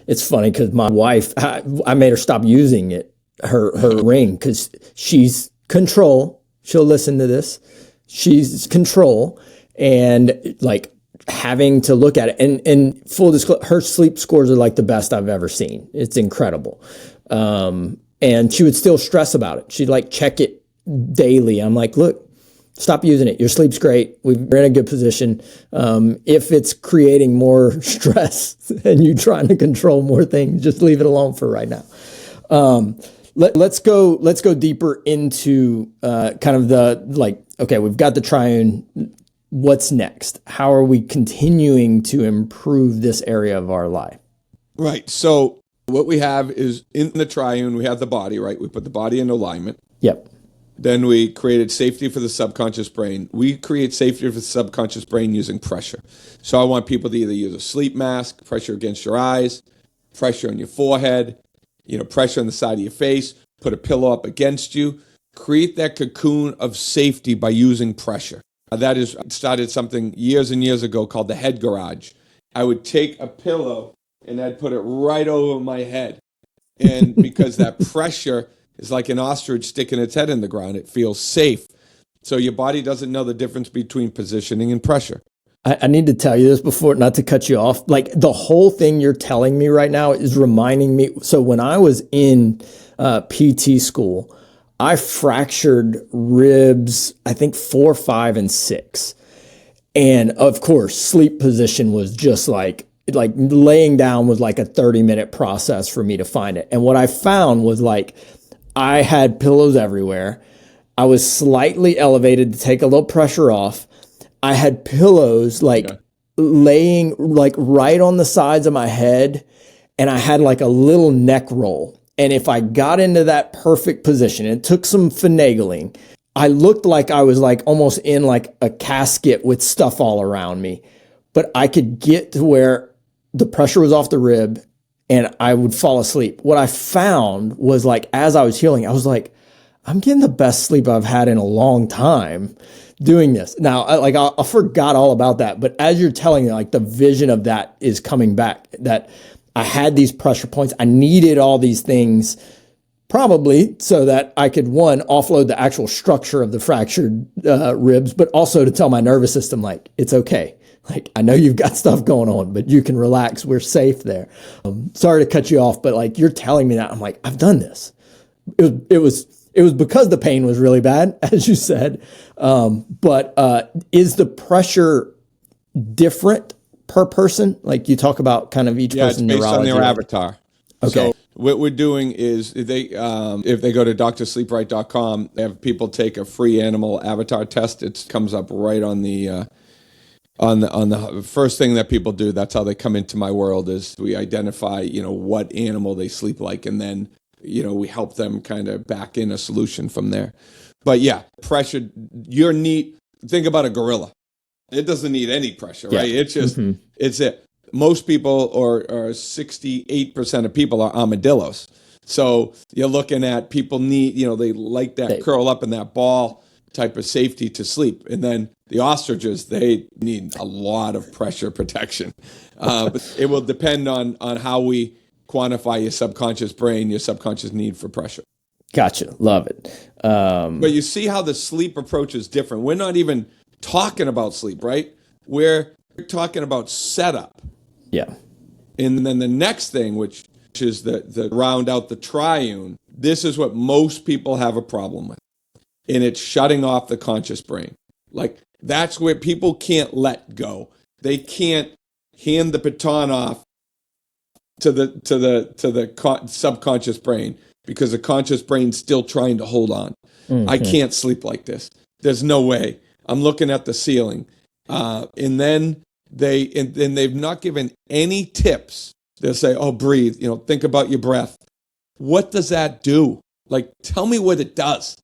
It's funny because my wife, I made her stop using her ring, because she's control. She'll listen to this. She's control, and like having to look at it. And full disclosure, her sleep scores are like the best I've ever seen. It's incredible. And she would still stress about it. She'd like check it daily. I'm like, look, stop using it. Your sleep's great. We're in a good position. If it's creating more stress and you trying to control more things, just leave it alone for right now. Let's go deeper into kind of okay, we've got the triune. What's next? How are we continuing to improve this area of our life? Right. So what we have is, in the triune, we have the body, right? We put the body in alignment. Yep. Then we created safety for the subconscious brain. We create safety for the subconscious brain using pressure. So I want people to either use a sleep mask, pressure against your eyes, pressure on your forehead, pressure on the side of your face, put a pillow up against you. Create that cocoon of safety by using pressure. That is started something years and years ago called the head garage. I would take a pillow and I'd put it right over my head. And because that pressure is like an ostrich sticking its head in the ground, it feels safe. So your body doesn't know the difference between positioning and pressure. I need to tell you this before, not to cut you off. Like the whole thing you're telling me right now is reminding me. So when I was in PT school, I fractured ribs, I think 4, 5, and 6. And of course, sleep position was just like laying down was like a 30-minute process for me to find it. And what I found was like I had pillows everywhere. I was slightly elevated to take a little pressure off. I had pillows laying like right on the sides of my head, and I had like a little neck roll. And if I got into that perfect position, it took some finagling. I looked like I was like almost in like a casket with stuff all around me, but I could get to where the pressure was off the rib and I would fall asleep. What I found was like, as I was healing, I was like, I'm getting the best sleep I've had in a long time doing this. Now, I forgot all about that, but as you're telling me, like the vision of that is coming back, that I had these pressure points. I needed all these things probably so that I could, one, offload the actual structure of the fractured ribs, but also to tell my nervous system, like, it's okay. Like, I know you've got stuff going on, but you can relax. We're safe there. Sorry to cut you off, but like, you're telling me that. I'm like, I've done this. It was because the pain was really bad, as you said. But is the pressure different per person? Like you talk about kind of each person's neurology. Yeah, it's based on their avatar. Okay. So what we're doing is if they go to drsleepright.com, they have people take a free animal avatar test. It comes up right on the first thing that people do. That's how they come into my world, is we identify, what animal they sleep like, and then we help them kind of back in a solution from there. But yeah, pressure, think about a gorilla. It doesn't need any pressure, right? It's just, it's it. Most people, or 68% of people, are armadillos. So you're looking at people need, they like that curl up in that ball type of safety to sleep. And then the ostriches, they need a lot of pressure protection. But it will depend on how we quantify your subconscious brain, your subconscious need for pressure. Gotcha. Love it. But you see how the sleep approach is different. We're not even talking about sleep, right? We're talking about setup. Yeah. And then the next thing, which is the round out the triune, this is what most people have a problem with. And it's shutting off the conscious brain. Like, that's where people can't let go. They can't hand the baton off to the subconscious brain, because the conscious brain's still trying to hold on. Mm-hmm. I can't sleep like this. There's no way. I'm looking at the ceiling. And then they've not given any tips. They'll say, oh, breathe, think about your breath. What does that do? Like, tell me what it does.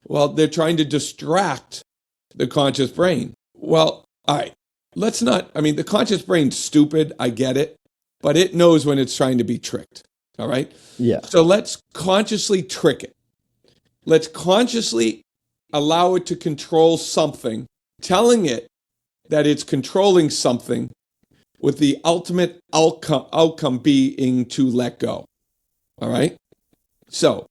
Well, they're trying to distract the conscious brain. Well, all right, the conscious brain's stupid. I get it. But it knows when it's trying to be tricked. All right? Yeah. So let's consciously trick it. Let's consciously allow it to control something, telling it that it's controlling something, with the ultimate outcome being to let go. All right? So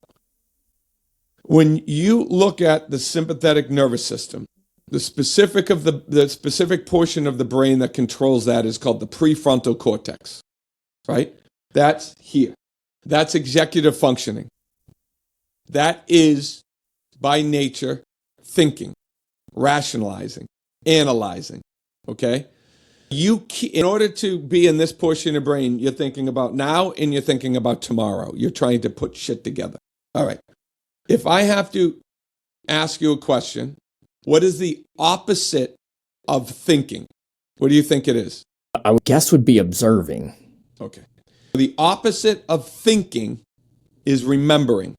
when you look at the sympathetic nervous system, the specific portion of the brain that controls that is called the prefrontal cortex. Right? That's here. That's executive functioning. That is, by nature, thinking, rationalizing, analyzing. Okay? In order to be in this portion of the brain, you're thinking about now and you're thinking about tomorrow. You're trying to put shit together. All right. If I have to ask you a question, what is the opposite of thinking? What do you think it is? I would guess would be observing. Okay. The opposite of thinking is remembering.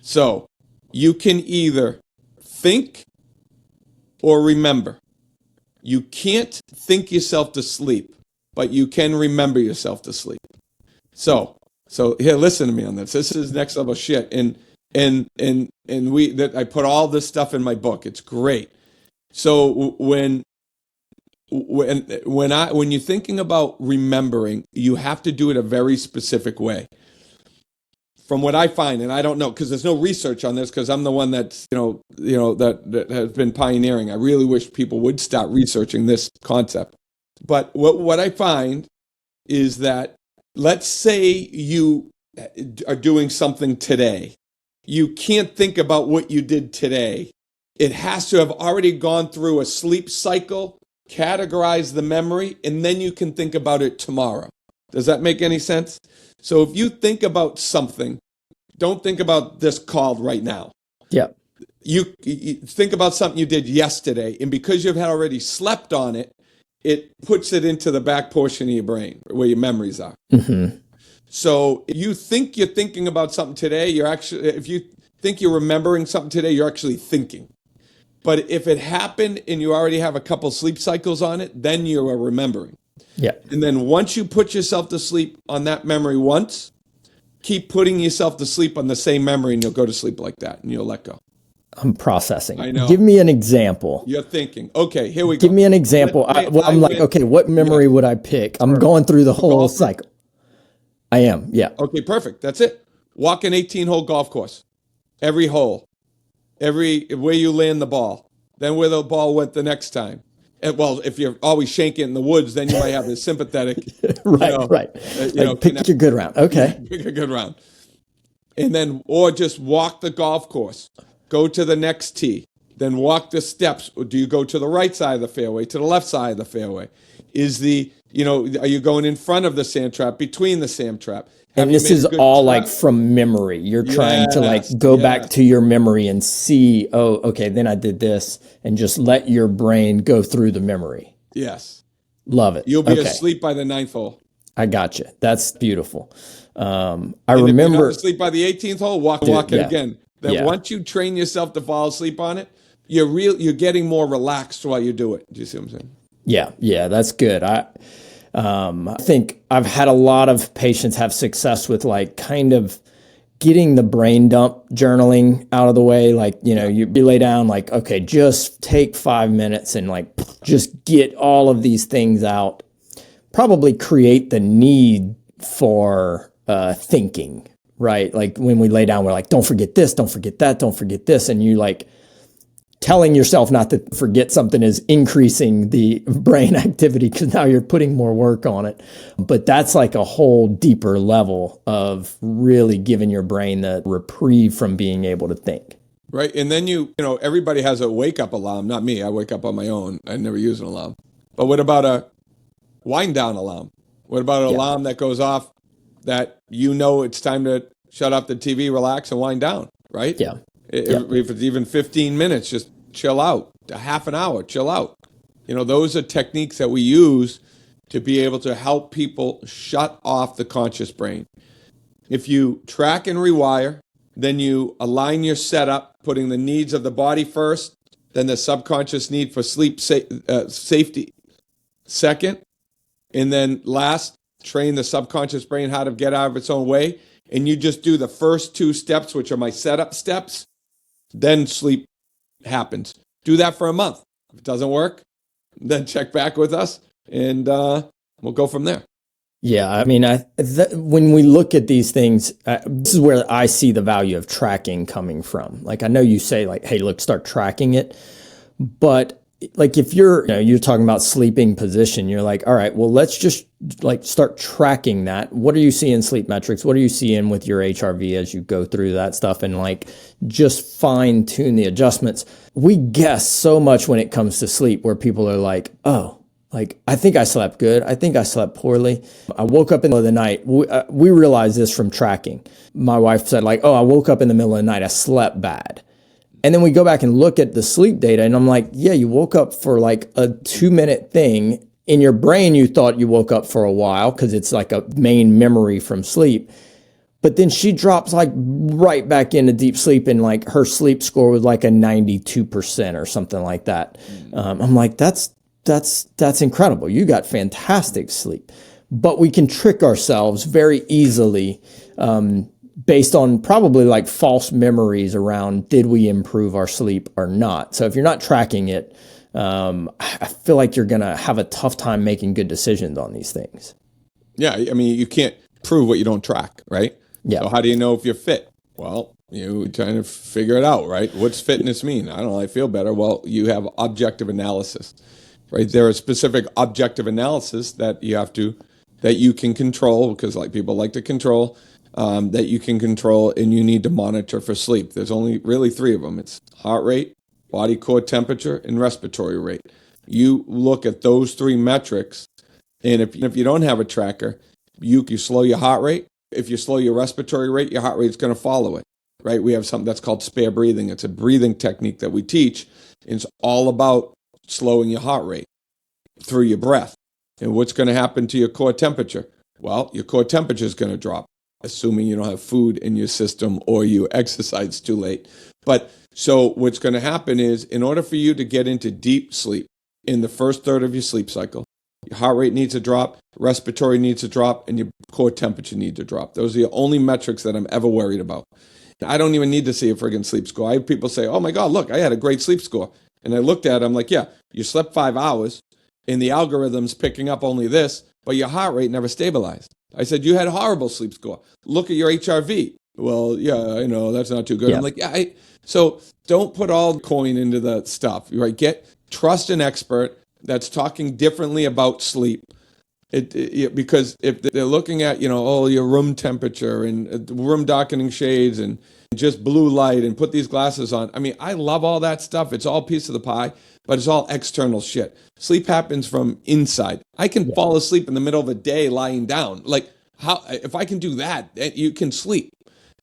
So you can either think or remember. You can't think yourself to sleep, but you can remember yourself to sleep. So here, listen to me on this. This is next level shit. And I put all this stuff in my book. It's great. So when you're thinking about remembering, you have to do it a very specific way. From what I find, and I don't know because there's no research on this because I'm the one that's that has been pioneering. I really wish people would start researching this concept. But what I find is that, let's say you are doing something today. You can't think about what you did today. It has to have already gone through a sleep cycle, categorize the memory, and then you can think about it tomorrow. Does that make any sense? So if you think about something, don't think about this call right now. Yeah. You think about something you did yesterday, and because you've had already slept on it, it puts it into the back portion of your brain where your memories are. Mm-hmm. So if you think you're thinking about something today, if you think you're remembering something today, you're actually thinking. But if it happened and you already have a couple sleep cycles on it, then you are remembering. Yeah. And then once you put yourself to sleep on that memory once, keep putting yourself to sleep on the same memory and you'll go to sleep like that and you'll let go. I'm processing. I know. Give me an example. You're thinking. Okay, here we go. Give me an example. I'm like, okay, what memory would I pick? I'm going through the whole cycle. I am, yeah. Okay, perfect. That's it. Walk an 18-hole golf course. Every hole. Where you land the ball. Then where the ball went the next time. And, well, if you're always shanking in the woods, then you might have a sympathetic. right. Pick your good round. Okay. Pick a good round. And then, or just walk the golf course. Go to the next tee. Then walk the steps. Or do you go to the right side of the fairway, to the left side of the fairway? Are you going in front of the sand trap, between the sand trap? And this is all like from memory. You're trying to go back to your memory and see, oh, okay, then I did this, and just let your brain go through the memory. Yes. Love it. You'll be asleep by the 9th hole. I got you. That's beautiful. I remember. If you're not asleep by the 18th hole, walk it again. Then once you train yourself to fall asleep on it, you're getting more relaxed while you do it. Do you see what I'm saying? Yeah, that's good. I think I've had a lot of patients have success with kind of getting the brain dump journaling out of the way. You lay down okay, just take 5 minutes and just get all of these things out. Probably create the need for thinking, right? When we lay down, we're like, don't forget this, don't forget that, don't forget this. And you telling yourself not to forget something is increasing the brain activity because now you're putting more work on it. But that's a whole deeper level of really giving your brain the reprieve from being able to think. Right. And then everybody has a wake up alarm. Not me. I wake up on my own. I never use an alarm. But what about a wind down alarm? What about an alarm that goes off that it's time to shut off the TV, relax, and wind down, right? Yeah. If it's even 15 minutes, just chill out. A half an hour, chill out. Those are techniques that we use to be able to help people shut off the conscious brain. If you track and rewire, then you align your setup, putting the needs of the body first, then the subconscious need for sleep safety second, and then last, train the subconscious brain how to get out of its own way. And you just do the first 2 steps, which are my setup steps. Then sleep happens. Do that for a month. If it doesn't work, then check back with us and we'll go from there. Yeah, I mean, when we look at these things, this is where I see the value of tracking coming from. I know you say hey, look, start tracking it. But if you're talking about sleeping position, you're all right, well, let's just start tracking that. What are you seeing sleep metrics? What are you seeing with your HRV as you go through that stuff and just fine tune the adjustments? We guess so much when it comes to sleep where people are oh, I think I slept good. I think I slept poorly. I woke up in the middle of the night. We realized this from tracking. My wife said oh, I woke up in the middle of the night. I slept bad. And then we go back and look at the sleep data and I'm yeah, you woke up for a 2-minute thing. In your brain, you thought you woke up for a while because it's a main memory from sleep. But then she drops right back into deep sleep and her sleep score was a 92% or something like that. I'm that's incredible. You got fantastic sleep. but we can trick ourselves very easily based on probably like false memories around did we improve our sleep or not. So if you're not tracking it, I feel like you're going to have a tough time making good decisions on these things. Yeah, I mean, you can't prove what you don't track, right? Yeah. So how do you know if you're fit? Well, you trying to figure it out, right? What's fitness mean? I don't know, I feel better. Well, you have objective analysis, right? There are specific objective analysis that you can control, because like people like to control, that you can control, and you need to monitor for sleep. There's only really three of them. It's heart rate, body core temperature, and respiratory rate. You look at those three metrics, and if you don't have a tracker, you slow your heart rate. If you slow your respiratory rate, your heart rate is going to follow it, right? We have something that's called spare breathing. It's a breathing technique that we teach. It's all about slowing your heart rate through your breath. And what's going to happen to your core temperature? Well, your core temperature is going to drop, assuming you don't have food in your system or you exercise too late. But so what's going to happen is, in order for you to get into deep sleep in the first third of your sleep cycle, your heart rate needs to drop, respiratory needs to drop, and your core temperature needs to drop. Those are the only metrics that I'm ever worried about. I don't even need to see a friggin' sleep score. I have people say, oh my God, look, I had a great sleep score. And I looked at it, I'm like, yeah, you slept 5 hours, and the algorithm's picking up only this, but your heart rate never stabilized. I said, you had a horrible sleep score. Look at your HRV. Well, yeah, I know, that's not too good. Yeah. I'm like, yeah, so don't put all coin into the stuff, right? Trust an expert that's talking differently about sleep. Because if they're looking at, your room temperature and room darkening shades and just blue light and put these glasses on. I mean, I love all that stuff. It's all piece of the pie, but it's all external shit. Sleep happens from inside. I can fall asleep in the middle of a day lying down. Like, how, if I can do that, you can sleep.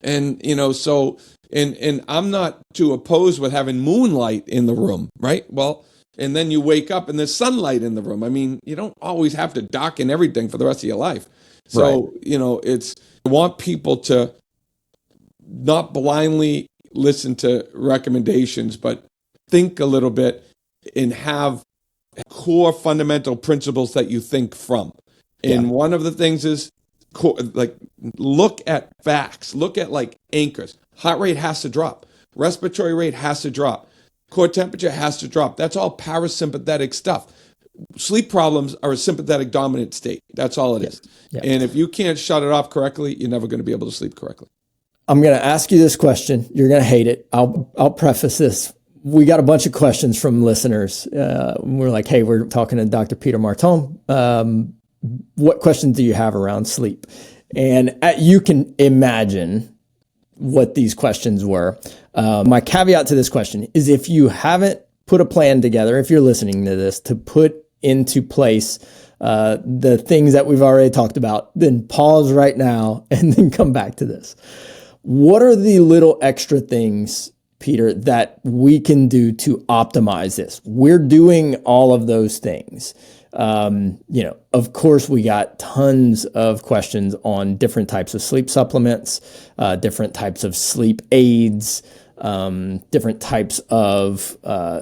And, and I'm not too opposed with having moonlight in the room, right? Well, and then you wake up and there's sunlight in the room. I mean, you don't always have to darken everything for the rest of your life. So, right. I want people to not blindly listen to recommendations, but think a little bit and have core fundamental principles that you think from. And one of the things is look at facts, look at like anchors. Heart rate has to drop. Respiratory rate has to drop. Core temperature has to drop. That's all parasympathetic stuff. Sleep problems are a sympathetic dominant state. That's all it is. Yeah. And if you can't shut it off correctly, you're never going to be able to sleep correctly. I'm going to ask you this question. You're going to hate it. I'll preface this. We got a bunch of questions from listeners. We're like, hey, we're talking to Dr. Peter Martone. What questions do you have around sleep? And you can imagine what these questions were. My caveat to this question is, if you haven't put a plan together, if you're listening to this, to put into place the things that we've already talked about, then pause right now and then come back to this. What are the little extra things, Peter, that we can do to optimize this? We're doing all of those things. Of course, we got tons of questions on different types of sleep supplements, different types of sleep aids, different types of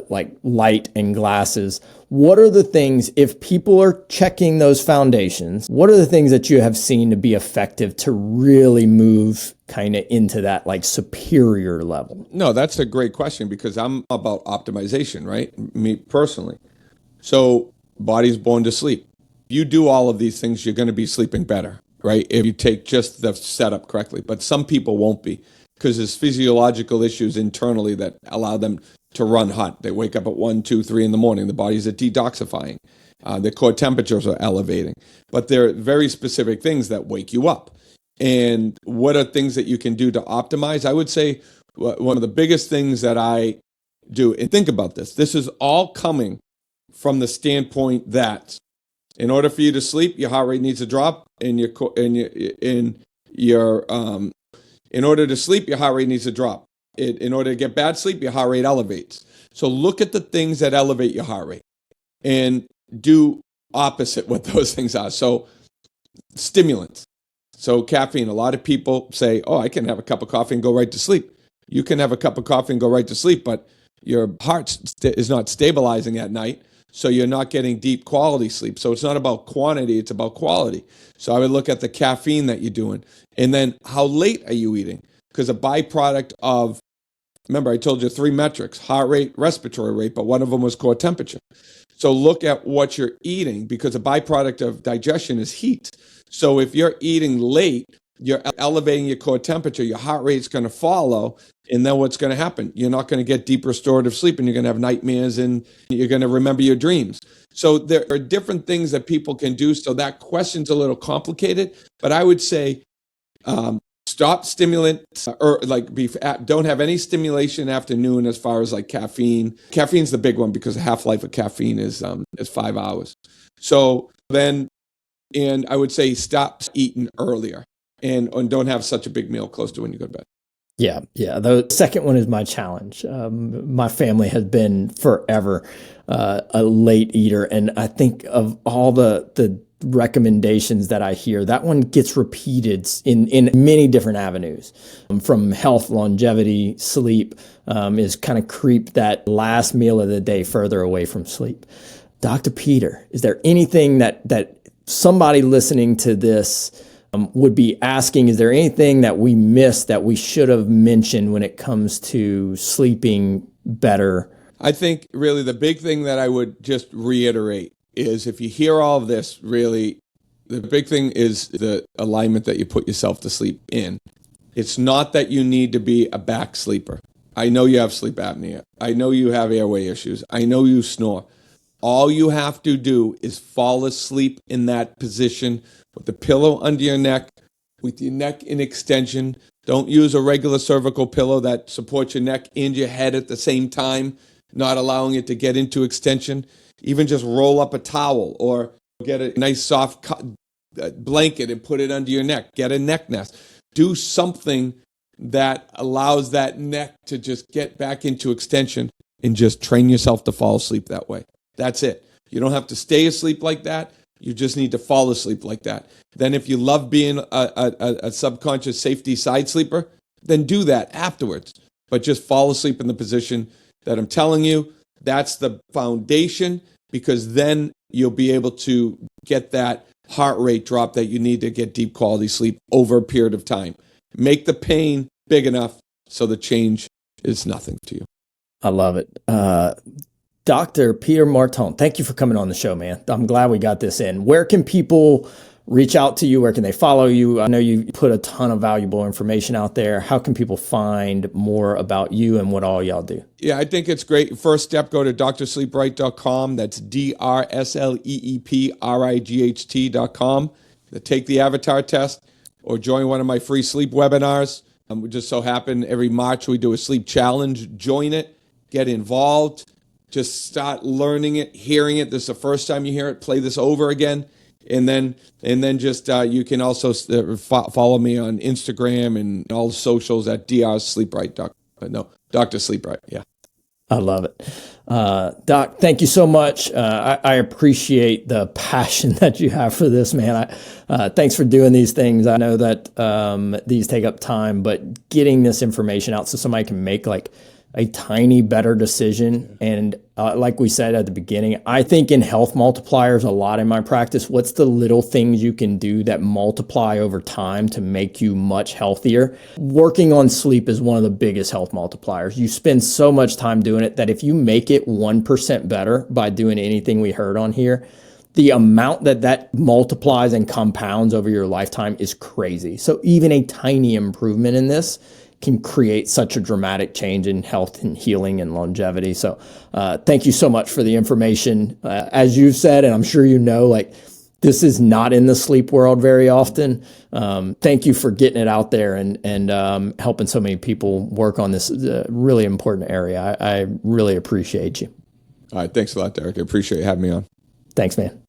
like light and glasses. What are the things, if people are checking those foundations, what are the things that you have seen to be effective to really move kind of into that like superior level? No, that's a great question, because I'm about optimization, right? Me personally. So body's born to sleep. If you do all of these things, you're going to be sleeping better, right? If you take just the setup correctly. But some people won't be, because there's physiological issues internally that allow them to run hot. They wake up at 1, 2, 3 in the morning. The body's detoxifying. Their core temperatures are elevating. But there are very specific things that wake you up. And what are things that you can do to optimize? I would say one of the biggest things that I do, and think about this, this is all coming from the standpoint that in order for you to sleep, your heart rate needs to drop, and in order to sleep, your heart rate needs to drop. In order to get bad sleep, your heart rate elevates. So look at the things that elevate your heart rate and do opposite what those things are. So stimulants. So caffeine. A lot of people say, oh, I can have a cup of coffee and go right to sleep. You can have a cup of coffee and go right to sleep, but your heart is not stabilizing at night. So you're not getting deep quality sleep. So it's not about quantity, it's about quality. So I would look at the caffeine that you're doing. And then how late are you eating? Because a byproduct of, remember, I told you 3 metrics: heart rate, respiratory rate, but one of them was core temperature. So look at what you're eating, because a byproduct of digestion is heat. So if you're eating late, you're elevating your core temperature, your heart rate's going to follow. And then what's going to happen? You're not going to get deep restorative sleep, and you're going to have nightmares, and you're going to remember your dreams. So there are different things that people can do. So that question's a little complicated, but I would say stop stimulant, or don't have any stimulation afternoon as far as like caffeine. Caffeine's the big one because the half-life of caffeine is 5 hours. So then, and I would say stop eating earlier, and don't have such a big meal close to when you go to bed. Yeah. The second one is my challenge. My family has been forever a late eater, and I think of all the recommendations that I hear, that one gets repeated in many different avenues, from health, longevity, sleep, is kind of creep that last meal of the day further away from sleep. Dr. Peter, is there anything that somebody listening to this would be asking? Is there anything that we missed that we should have mentioned when it comes to sleeping better? I think really the big thing that I would just reiterate is, if you hear all of this, really, the big thing is the alignment that you put yourself to sleep in. It's not that you need to be a back sleeper. I know you have sleep apnea. I know you have airway issues. I know you snore. All you have to do is fall asleep in that position with the pillow under your neck, with your neck in extension. Don't use a regular cervical pillow that supports your neck and your head at the same time, not allowing it to get into extension. Even just roll up a towel, or get a nice soft blanket and put it under your neck. Get a neck nest. Do something that allows that neck to just get back into extension, and just train yourself to fall asleep that way. That's it. You don't have to stay asleep like that. You just need to fall asleep like that. Then if you love being a subconscious safety side sleeper, then do that afterwards. But just fall asleep in the position that I'm telling you. That's the foundation, because then you'll be able to get that heart rate drop that you need to get deep quality sleep over a period of time. Make the pain big enough so the change is nothing to you. I love it. Dr. Peter Martone, thank you for coming on the show, man. I'm glad we got this in. Where can people reach out to you? Where can they follow you? I know you put a ton of valuable information out there. How can people find more about you and what all y'all do? Yeah, I think it's great. First step, go to drsleepright.com. That's DRSLEEPRIGHT.com. Take the avatar test, or join one of my free sleep webinars. We just so happen every March we do a sleep challenge. Join it, get involved. Just start learning it, hearing it. This is the first time you hear it. Play this over again. And then just you can also follow me on Instagram and all the socials at Dr. Sleepright. Yeah. I love it. Doc, thank you so much. I appreciate the passion that you have for this, man. Thanks for doing these things. I know that these take up time, but getting this information out so somebody can make like a tiny better decision. And like we said at the beginning, I think in health multipliers a lot in my practice. What's the little things you can do that multiply over time to make you much healthier? Working on sleep is one of the biggest health multipliers. You spend so much time doing it that if you make it 1% better by doing anything we heard on here, the amount that multiplies and compounds over your lifetime is crazy. So even a tiny improvement in this can create such a dramatic change in health and healing and longevity. So thank you so much for the information. As you've said, and I'm sure you know, like, this is not in the sleep world very often. Thank you for getting it out there and helping so many people work on this really important area. I really appreciate you. All right. Thanks a lot, Derrick. I appreciate you having me on. Thanks, man.